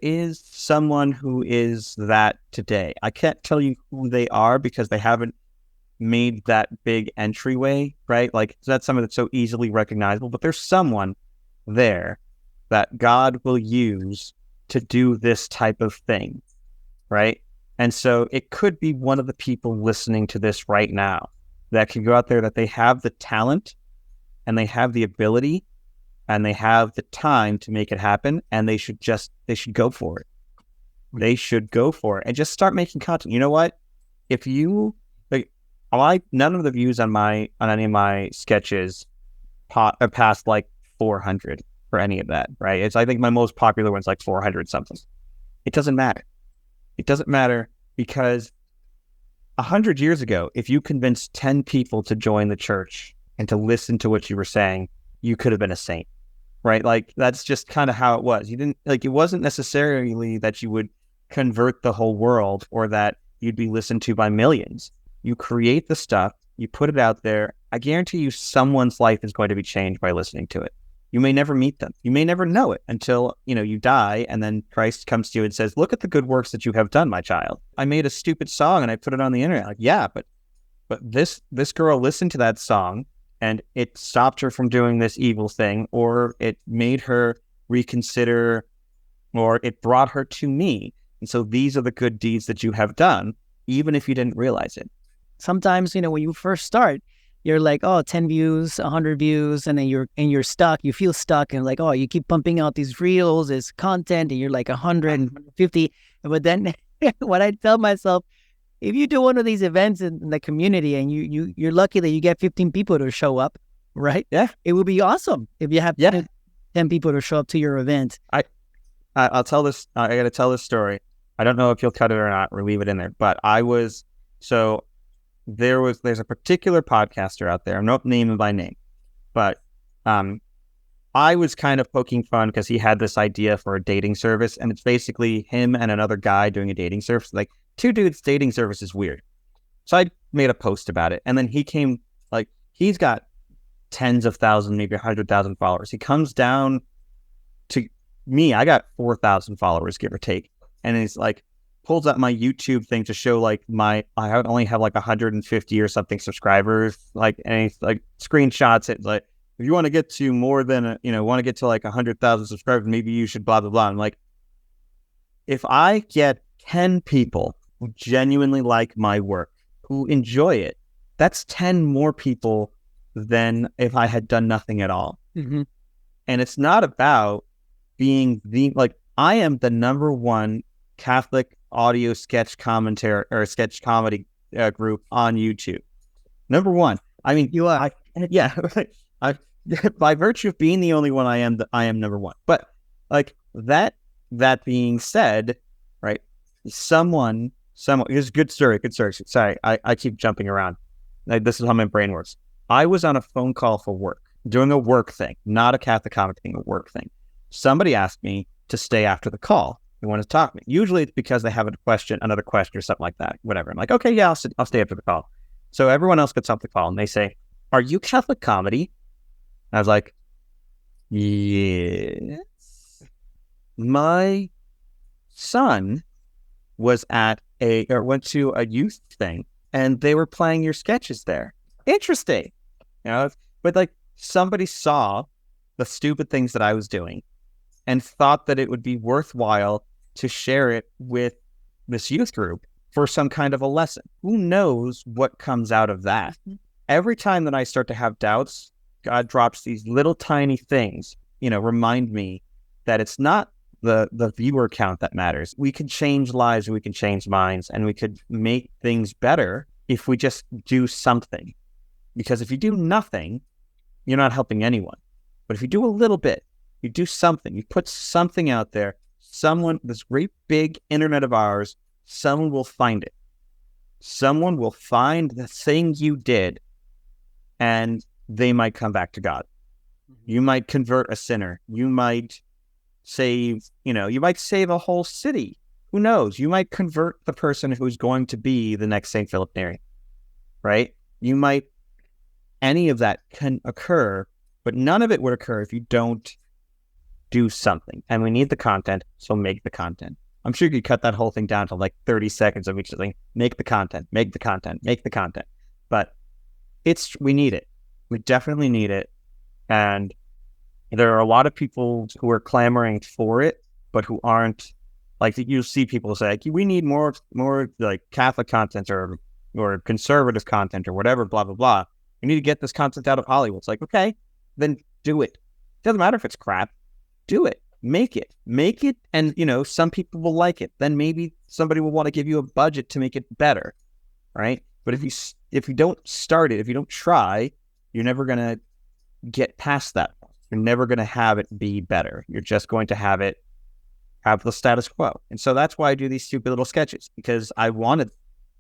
is someone who is that today. I can't tell you who they are because they haven't made that big entryway, right? Like, that's something that's so easily recognizable, but there's someone there that God will use to do this type of thing, right? And so it could be one of the people listening to this right now that can go out there, that they have the talent and they have the ability and they have the time to make it happen, and they should go for it. They should go for it and just start making content. You know what? If you none of the views on any of my sketches past like 400 for any of that, right? I think my most popular one's like 400 something. It doesn't matter. It doesn't matter because 100 years ago, if you convinced 10 people to join the church and to listen to what you were saying, you could have been a saint, right? Like, that's just kind of how it was. It wasn't necessarily that you would convert the whole world or that you'd be listened to by millions. You create the stuff, you put it out there. I guarantee you someone's life is going to be changed by listening to it. You may never meet them. You may never know it until, you die, and then Christ comes to you and says, look at the good works that you have done, my child. I made a stupid song and I put it on the internet. Like, yeah, but this girl listened to that song and it stopped her from doing this evil thing, or it made her reconsider, or it brought her to me. And so these are the good deeds that you have done, even if you didn't realize it. Sometimes, when you first start, you're like, 10 views, 100 views, and then you're stuck. You feel stuck, and like, you keep pumping out these reels, this content, and you're like 100 and 150. But then what I tell myself, if you do one of these events in the community and you're lucky that you get 15 people to show up, right? Yeah. It would be awesome if you have 10 people to show up to your event. I'll tell this. I got to tell this story. I don't know if you'll cut it or not or leave it in there, but there's a particular podcaster out there. I'm not naming by name, but I was kind of poking fun because he had this idea for a dating service, and it's basically him and another guy doing a dating service. Like, 2 dudes dating service is weird. So I made a post about it, and then he came, like, he's got tens of thousands, maybe 100,000 followers. He comes down to me. I got 4,000 followers, give or take, and he's like, pulls up my YouTube thing to show like I only have like 150 or something subscribers, like, and he's like screenshots it, like, if you want to get to more than want to get to like 100,000 subscribers, maybe you should blah blah blah. I'm like, if I get 10 people who genuinely like my work, who enjoy it, that's 10 more people than if I had done nothing at all. Mm-hmm. And it's not about being I am the number 1 Catholic audio sketch commentary or sketch comedy group on YouTube. Number 1. I mean, you are. By virtue of being the only one, I am number 1. But like that being said, right? Someone. Here's a good story. Sorry, I keep jumping around. This is how my brain works. I was on a phone call for work, doing a work thing, not a Catholic comedy thing, a work thing. Somebody asked me to stay after the call. They want to talk to me. Usually it's because they have another question or something like that, whatever. I'm like, okay, yeah, I'll stay after the call. So everyone else gets off the call and they say, are you Catholic comedy? I was like, yes. My son went to a youth thing and they were playing your sketches there. Interesting. But like somebody saw the stupid things that I was doing and thought that it would be worthwhile to share it with this youth group for some kind of a lesson. Who knows what comes out of that? Every time that I start to have doubts, God drops these little tiny things, remind me that it's not the viewer count that matters. We can change lives, we can change minds, and we could make things better if we just do something. Because if you do nothing, you're not helping anyone. But if you do a little bit, you do something, you put something out there, this great big internet of ours, someone will find it. Someone will find the thing you did, and they might come back to God. You might convert a sinner. You might save a whole city. Who knows? You might convert the person who's going to be the next St. Philip Neri, right? Any of that can occur, but none of it would occur if you don't do something. And we need the content, so make the content. I'm sure you could cut that whole thing down to like 30 seconds of each thing. Make the content, make the content, make the content. But we need it. We definitely need it. And there are a lot of people who are clamoring for it, but who aren't. Like, you see people say, like, we need more like Catholic content or conservative content or whatever, blah, blah, blah. We need to get this content out of Hollywood. It's like, okay, then do it. It doesn't matter if it's crap. Do it. Make it. And, some people will like it. Then maybe somebody will want to give you a budget to make it better, right? But if you don't start it, if you don't try, you're never going to get past that. You're never going to have it be better. You're just going to have the status quo. And so that's why I do these stupid little sketches, because I wanted,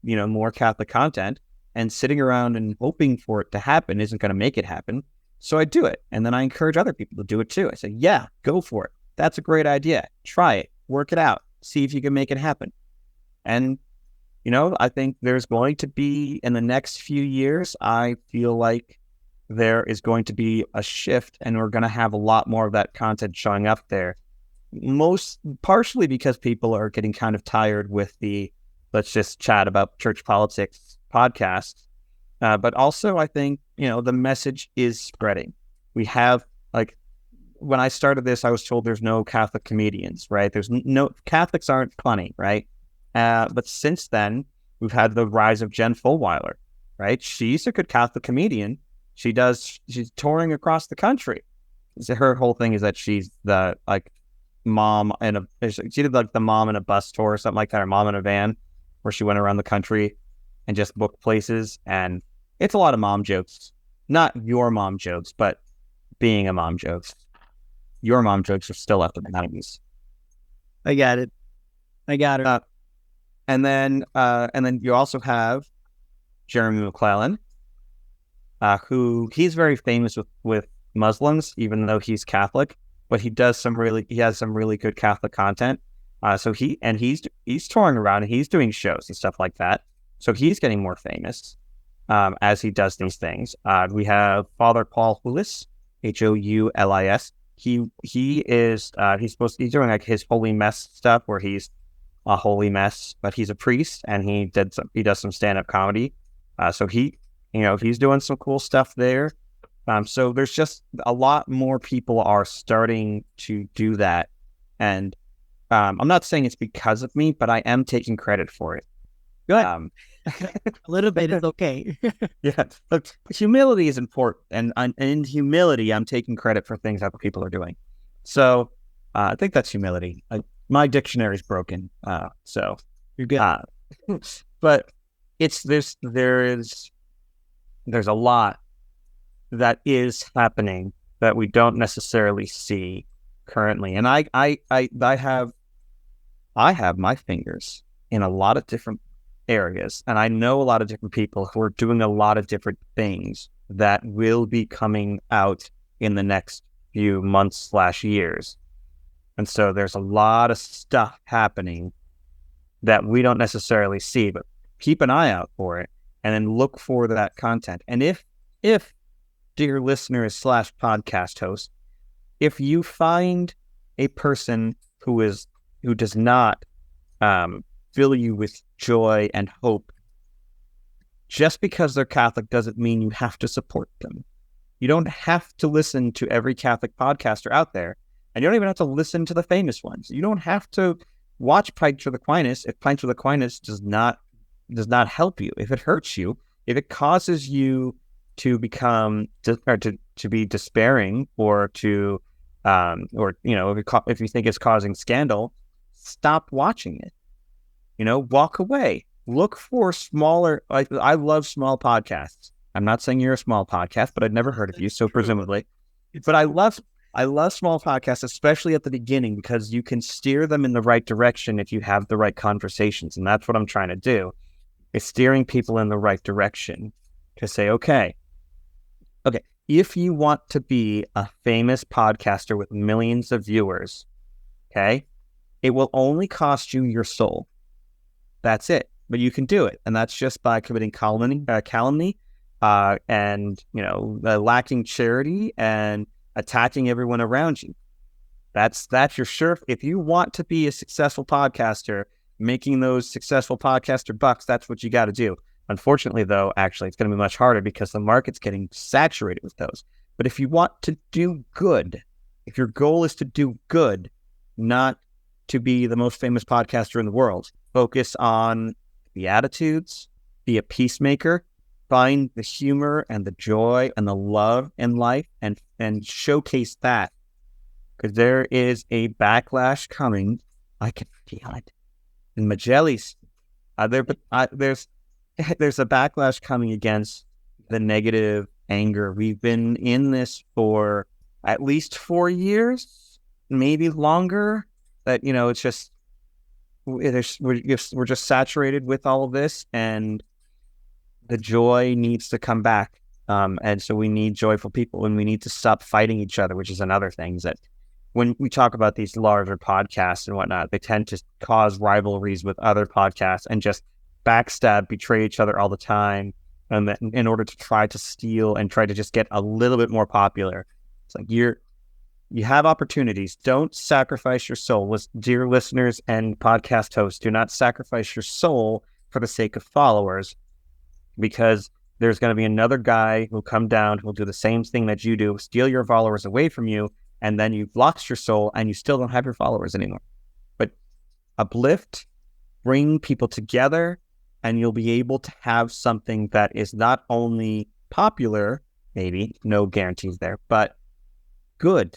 more Catholic content, and sitting around and hoping for it to happen isn't going to make it happen. So I do it. And then I encourage other people to do it too. I say, yeah, go for it. That's a great idea. Try it, work it out, see if you can make it happen. And, I think there's going to be, in the next few years, I feel like there is going to be a shift, and we're going to have a lot more of that content showing up there. Partially because people are getting kind of tired with the let's just chat about church politics podcast. But also I think, the message is spreading. We have, like, when I started this, I was told there's no Catholic comedians, right? There's no Catholics aren't funny, right? But since then, we've had the rise of Jen Fulwiler, right? She's a good Catholic comedian. She's touring across the country. Her whole thing is that she's the, like, she did like the mom in a bus tour or something like that, or mom in a van, where she went around the country and just booked places. And it's a lot of mom jokes, not your mom jokes, but being a mom jokes. Your mom jokes are still at the 90s. I got it. And then you also have Jeremy McClellan, who he's very famous with Muslims, even though he's Catholic. But he has some really good Catholic content. So he's touring around and he's doing shows and stuff like that. So he's getting more famous as he does these things. We have Father Paul Houlis, Houlis. He's doing like his Holy Mess stuff, where he's a holy mess, but he's a priest, and he does some stand-up comedy. So he's doing some cool stuff there. So there's just a lot more people are starting to do that. And I'm not saying it's because of me, but I am taking credit for it. Good. A little bit is okay. Yeah. Look, humility is important. And in humility, I'm taking credit for things other people are doing. So I think that's humility. My dictionary's broken. So you're good. But there's a lot that is happening that we don't necessarily see currently. And I have my fingers in a lot of different areas, and I know a lot of different people who are doing a lot of different things that will be coming out in the next few months/years. And so there's a lot of stuff happening that we don't necessarily see, but keep an eye out for it, and then look for that content. And if dear listeners / podcast host, if you find a person who does not fill you with joy and hope, just because they're Catholic doesn't mean you have to support them. You don't have to listen to every Catholic podcaster out there, and you don't even have to listen to the famous ones. You don't have to watch Pints with Aquinas if Pints with Aquinas does not help you, if it hurts you, if it causes you to become to be despairing, or if you think it's causing scandal, stop watching it. Walk away. Look for smaller. I love small podcasts. I'm not saying you're a small podcast, but I'd never heard of you, so presumably. But I love I love small podcasts, especially at the beginning, because you can steer them in the right direction if you have the right conversations. And that's what I'm trying to do, is steering people in the right direction to say, okay, if you want to be a famous podcaster with millions of viewers, okay, it will only cost you your soul. That's it. But you can do it. And that's just by committing calumny and, lacking charity and attacking everyone around you. That's your sure. If you want to be a successful podcaster, making those successful podcaster bucks, that's what you got to do. Unfortunately, though, actually, it's going to be much harder because the market's getting saturated with those. But if you want to do good, if your goal is to do good, not to be the most famous podcaster in the world, focus on the attitudes, be a peacemaker, find the humor and the joy and the love in life, and showcase that. Because there is a backlash coming. I can feel it in my jellies. There's a backlash coming against the negative anger. We've been in this for at least 4 years, maybe longer. That it's just we're just saturated with all of this, and the joy needs to come back. And so we need joyful people, and we need to stop fighting each other, which is another thing. Is that when we talk about these larger podcasts and whatnot, they tend to cause rivalries with other podcasts and just backstab, betray each other all the time, and in order to try to steal and try to just get a little bit more popular. It's like you have opportunities. Don't sacrifice your soul. Dear listeners and podcast hosts, do not sacrifice your soul for the sake of followers, because there's going to be another guy who'll come down, who'll do the same thing that you do, steal your followers away from you, and then you've lost your soul and you still don't have your followers anymore. But uplift, bring people together, and you'll be able to have something that is not only popular, maybe, no guarantees there, but good.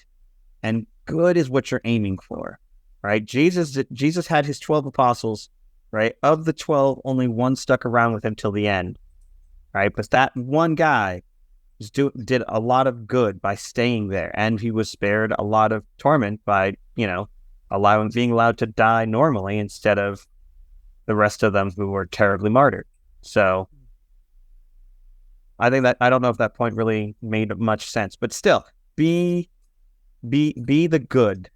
And good is what you're aiming for, right? Jesus had his 12 apostles, right? Of the 12, only one stuck around with him till the end, right? But that one guy did a lot of good by staying there, and he was spared a lot of torment by, being allowed to die normally instead of the rest of them who were terribly martyred. So I think that, I don't know if that point really made much sense, but still, be the good,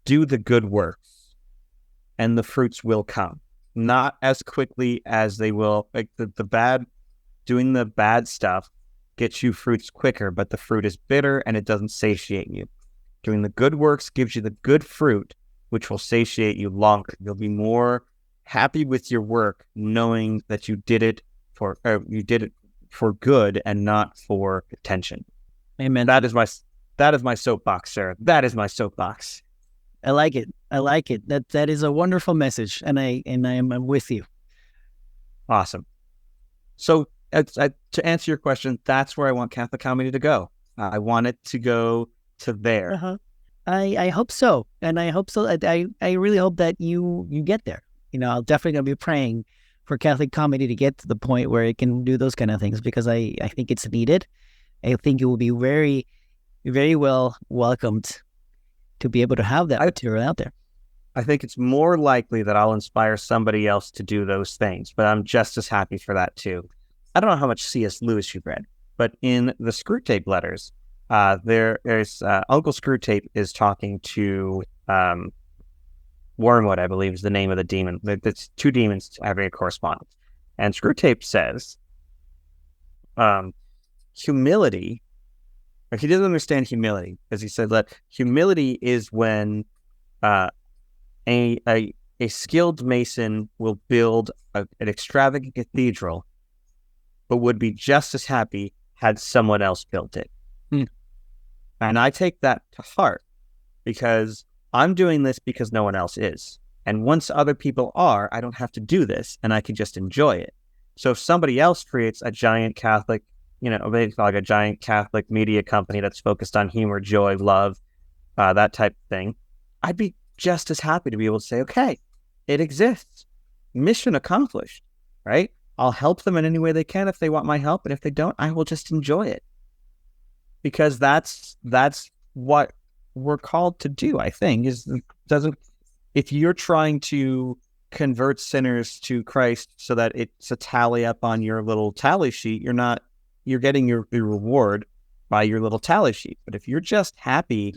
do the good works, and the fruits will come. Not as quickly as they will, like doing the bad stuff gets you fruits quicker, but the fruit is bitter and it doesn't satiate you. Doing the good works gives you the good fruit, which will satiate you longer. You'll be more happy with your work, knowing that you did it for good and not for attention. Amen. That is my soapbox, sir. That is my soapbox. I like it. That is a wonderful message, and I am with you. Awesome. So to answer your question, that's where I want Catholic comedy to go. I want it to go to there. Uh-huh. I hope so, and I hope so. I really hope that you get there. I'll definitely gonna be praying for Catholic comedy to get to the point where it can do those kind of things, because I think it's needed. I think it will be very, very well welcomed to be able to have that material out there. I think it's more likely that I'll inspire somebody else to do those things, but I'm just as happy for that too. I don't know how much C.S. Lewis you've read, but in the Screwtape letters, there's Uncle Screwtape is talking to Wormwood, I believe is the name of the demon. It's two demons having a correspondence. And Screwtape says, humility, or he doesn't understand humility, because he said that humility is when a skilled mason will build an extravagant cathedral, but would be just as happy had someone else built it. And I take that to heart, because I'm doing this because no one else is. And once other people are, I don't have to do this, and I can just enjoy it. So if somebody else creates a giant Catholic, maybe like a giant Catholic media company that's focused on humor, joy, love, that type of thing, I'd be just as happy to be able to say, okay, it exists. Mission accomplished, right? I'll help them in any way they can if they want my help, and if they don't, I will just enjoy it. because that's what we're called to do. I think if you're trying to convert sinners to Christ so that it's a tally up on your little tally sheet, you're getting your reward by your little tally sheet. But if you're just happy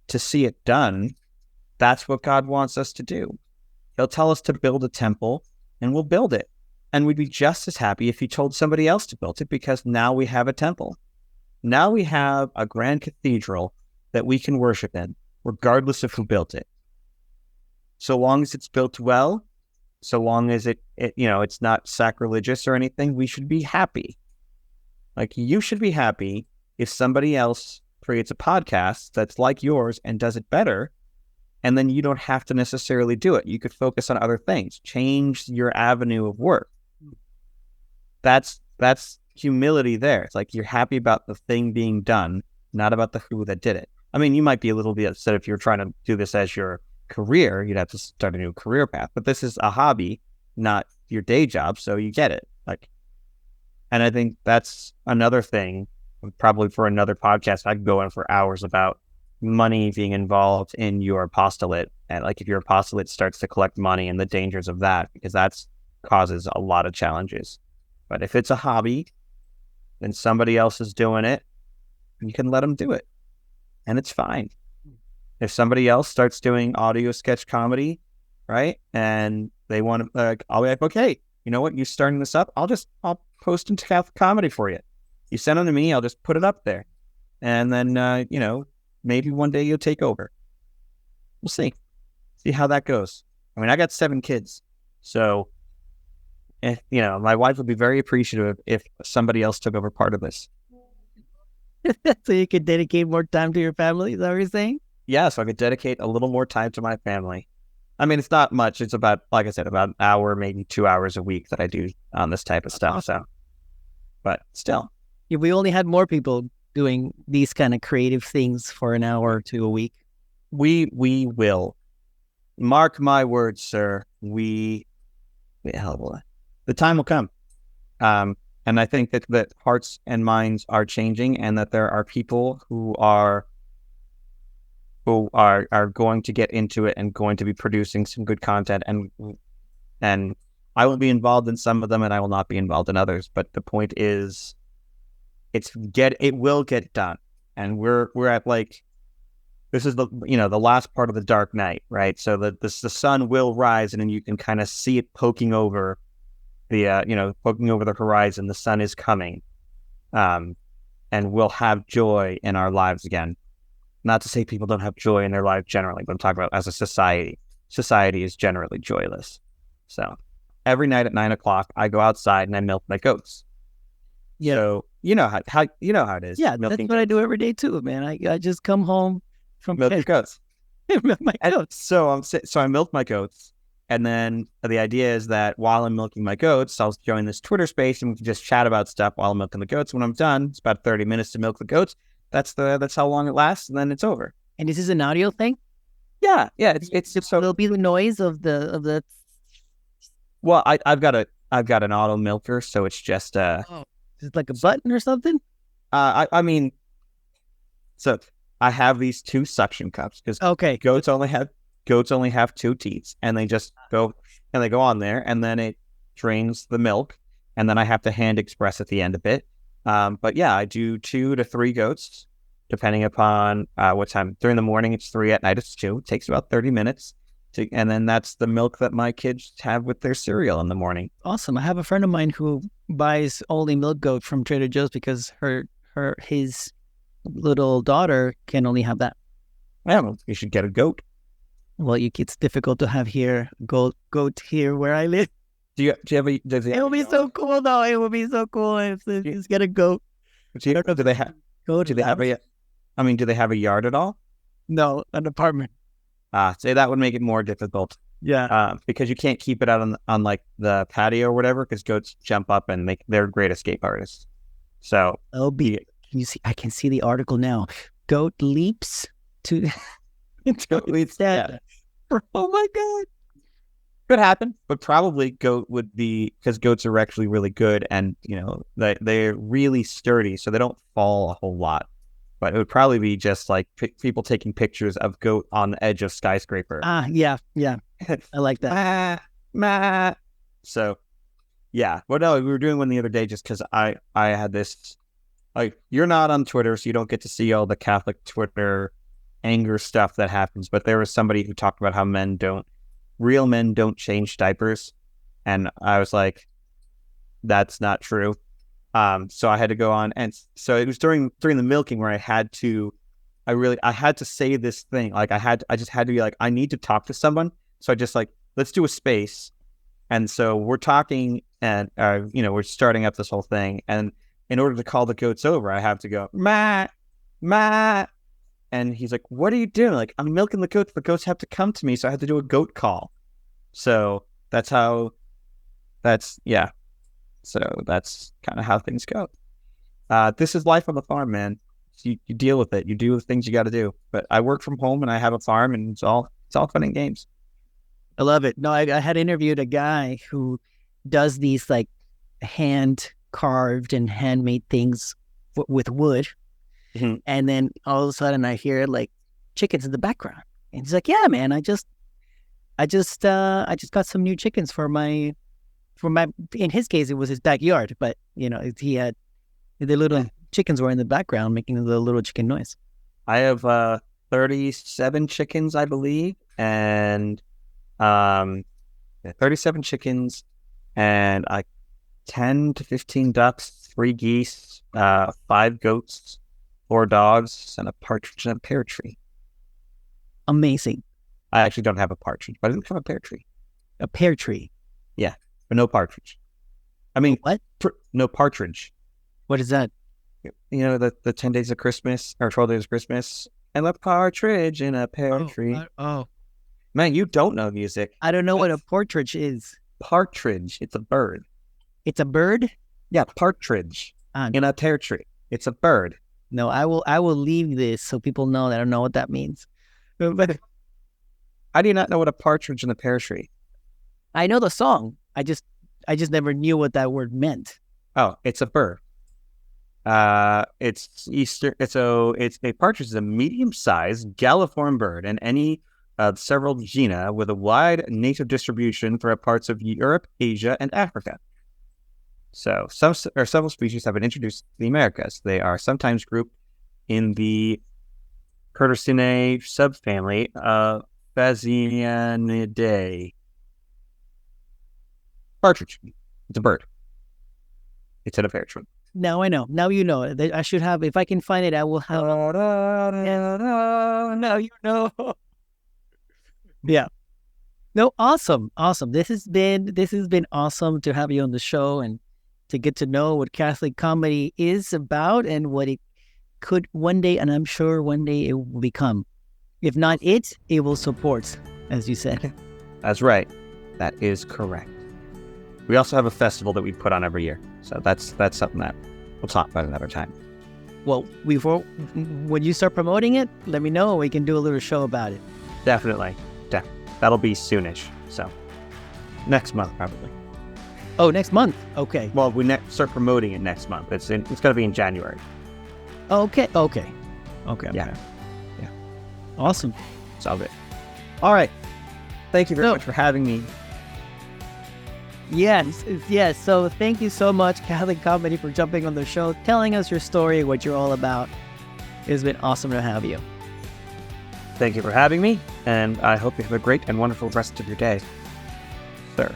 to see it done, that's what God wants us to do. He'll tell us to build a temple, and we'll build it. And we'd be just as happy if he told somebody else to build it, because now we have a temple. Now we have a grand cathedral that we can worship in, regardless of who built it. So long as it's built well, so long as it's not sacrilegious or anything, we should be happy. Like, you should be happy if somebody else creates a podcast that's like yours and does it better, and then you don't have to necessarily do it. You could focus on other things, change your avenue of work. That's humility there. It's like you're happy about the thing being done, not about the who that did it. I mean, you might be a little bit upset if you're trying to do this as your career. You'd have to start a new career path. But this is a hobby, not your day job, so you get it. And I think that's another thing, probably for another podcast, I could go in for hours about money being involved in your apostolate. And if your apostolate starts to collect money and the dangers of that, because that's causes a lot of challenges. But if it's a hobby, then somebody else is doing it, you can let them do it. And it's fine. If somebody else starts doing audio sketch comedy, right, and they want to, I'll be like, okay, you know what, you starting this up, I'll post into Catholic.comedy for you. You send them to me, I'll just put it up there. And then, maybe one day you'll take over. We'll see how that goes. I mean, I got 7 kids. So, my wife would be very appreciative if somebody else took over part of this. So you could dedicate more time to your family, is that what you're saying? Yeah, so I could dedicate a little more time to my family. I mean, it's not much. It's about, like I said, about an hour, maybe 2 hours a week that I do on this type of stuff. So, but still. If we only had more people doing these kind of creative things for an hour or 2 a week. We will. Mark my words, sir. The time will come. And I think that hearts and minds are changing, and that there are people who are going to get into it and going to be producing some good content, and I will be involved in some of them, and I will not be involved in others. But the point is, it will get done, and we're at this is the last part of the dark night, right? So the sun will rise, and then you can kind of see it poking over the horizon. The sun is coming, and we'll have joy in our lives again. Not to say people don't have joy in their life generally, but I'm talking about as a society. Society is generally joyless. So every night at 9 o'clock, I go outside and I milk my goats. Yeah. So you know how it is. Yeah, that's what I do every day too, man. I just come home from milk your goats. Milk my goats. So I milk my goats, and then the idea is that while I'm milking my goats, I'll join this Twitter space and we can just chat about stuff while I'm milking the goats. When I'm done, it's about 30 minutes to milk the goats. That's how long it lasts, and then it's over. And this is an audio thing? Yeah. It's so there'll be the noise of the. Well, I've got an auto milker, so it's just is it like a button or something? I mean, so I have these 2 suction cups because goats only have 2 teats, and they just go on there, and then it drains the milk, and then I have to hand express at the end of it. But yeah, I do 2 to 3 goats, depending upon what time. During the morning, it's 3. At night, it's 2. It takes about 30 minutes. And then that's the milk that my kids have with their cereal in the morning. Awesome. I have a friend of mine who buys only milk goat from Trader Joe's because his little daughter can only have that. Yeah, well, you should get a goat. Well, it's difficult to have goat here where I live. Do you have a? It will be so cool, though. It will be so cool if they just get a goat. I don't know. Do they have? Do they have a? I mean, do they have a yard at all? No, an apartment. Say that would make it more difficult. Yeah. Because you can't keep it out on like the patio or whatever, because goats jump up and they're great escape artists. So Can you see? I can see the article now. Goat leaps to. Goat leaps. Yeah. Oh my God. Could happen, but probably goat would be, because goats are actually really good, and they're really sturdy, so they don't fall a whole lot. but it would probably be just like people taking pictures of goat on the edge of skyscraper. Yeah. I like that. So, yeah. Well, no, we were doing one the other day just because I had this, like, you're not on Twitter, so you don't get to see all the Catholic Twitter anger stuff that happens. But there was somebody who talked about how real men don't change diapers. And I was like, that's not true. So I had to go on. And so it was during the milking where I had to say this thing. Like I just had to be like, I need to talk to someone. So I just like, let's do a space. And so we're talking and, we're starting up this whole thing. And in order to call the goats over, I have to go, ma. And he's like, what are you doing? Like, I'm milking the goats. The goats have to come to me. So I have to do a goat call. So that's kind of how things go. This is life on the farm, man. You deal with it. You do the things you got to do. But I work from home and I have a farm, and it's all fun and games. I love it. No, I had interviewed a guy who does these like hand carved and handmade things with wood. Mm-hmm. And then all of a sudden I hear like chickens in the background. And he's like, yeah, man, I just got some new chickens for my, in his case, it was his backyard, but he had the little chickens were in the background making the little chicken noise. I have 37 chickens, I believe, and 37 chickens and 10 to 15 ducks, 3 geese, 5 goats, 4 dogs, and a partridge and a pear tree. Amazing. I actually don't have a partridge, but I do have a pear tree. A pear tree? Yeah, but no partridge. I mean, what? No partridge. What is that? The 10 days of Christmas or 12 days of Christmas, and a partridge in a pear tree. Man, you don't know music. I don't know what a partridge is. Partridge. It's a bird. It's a bird? Yeah, partridge in a pear tree. It's a bird. No, I will leave this so people know that I don't know what that means. But I do not know what a partridge in a pear tree. I know the song. I just never knew what that word meant. Oh, it's a bird. It's Easter. It's a partridge is a medium-sized galliform bird, and any of several genera with a wide native distribution throughout parts of Europe, Asia, and Africa. So several species have been introduced to the Americas. They are sometimes grouped in the Curtinae subfamily of Phasianidae. Partridge. It's a bird. It's in a pear tree. Now I know. Now you know. I should have. If I can find it, I will have. Now you know. Yeah. No, awesome. This has been awesome to have you on the show and to get to know what Catholic comedy is about and what it could one day, and I'm sure one day it will become. If not it will support, as you said. That's right. That is correct. We also have a festival that we put on every year. So that's something that we'll talk about another time. Well, when you start promoting it, let me know. We can do a little show about it. Definitely. That'll be soonish. So next month, probably. Oh, next month. Okay. Well, we start promoting it next month. It's going to be in January. Okay. Yeah. Awesome. It's all good. All right. Thank you very much for having me. Yes. So thank you so much, Catholic Comedy, for jumping on the show, telling us your story, what you're all about. It's been awesome to have you. Thank you for having me, and I hope you have a great and wonderful rest of your day, sir.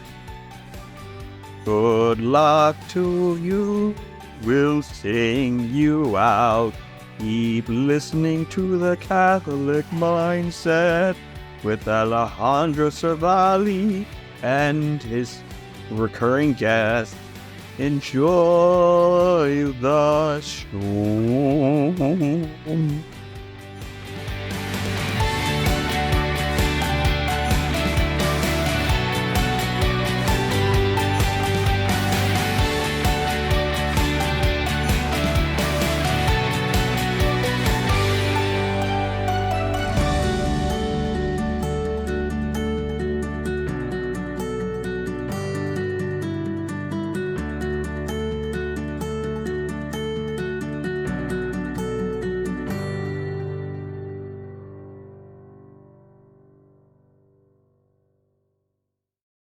Good luck to you. We'll sing you out. Keep listening to the Catholic Mindset with Alejandro Cervalli and his recurring guest. Enjoy the show.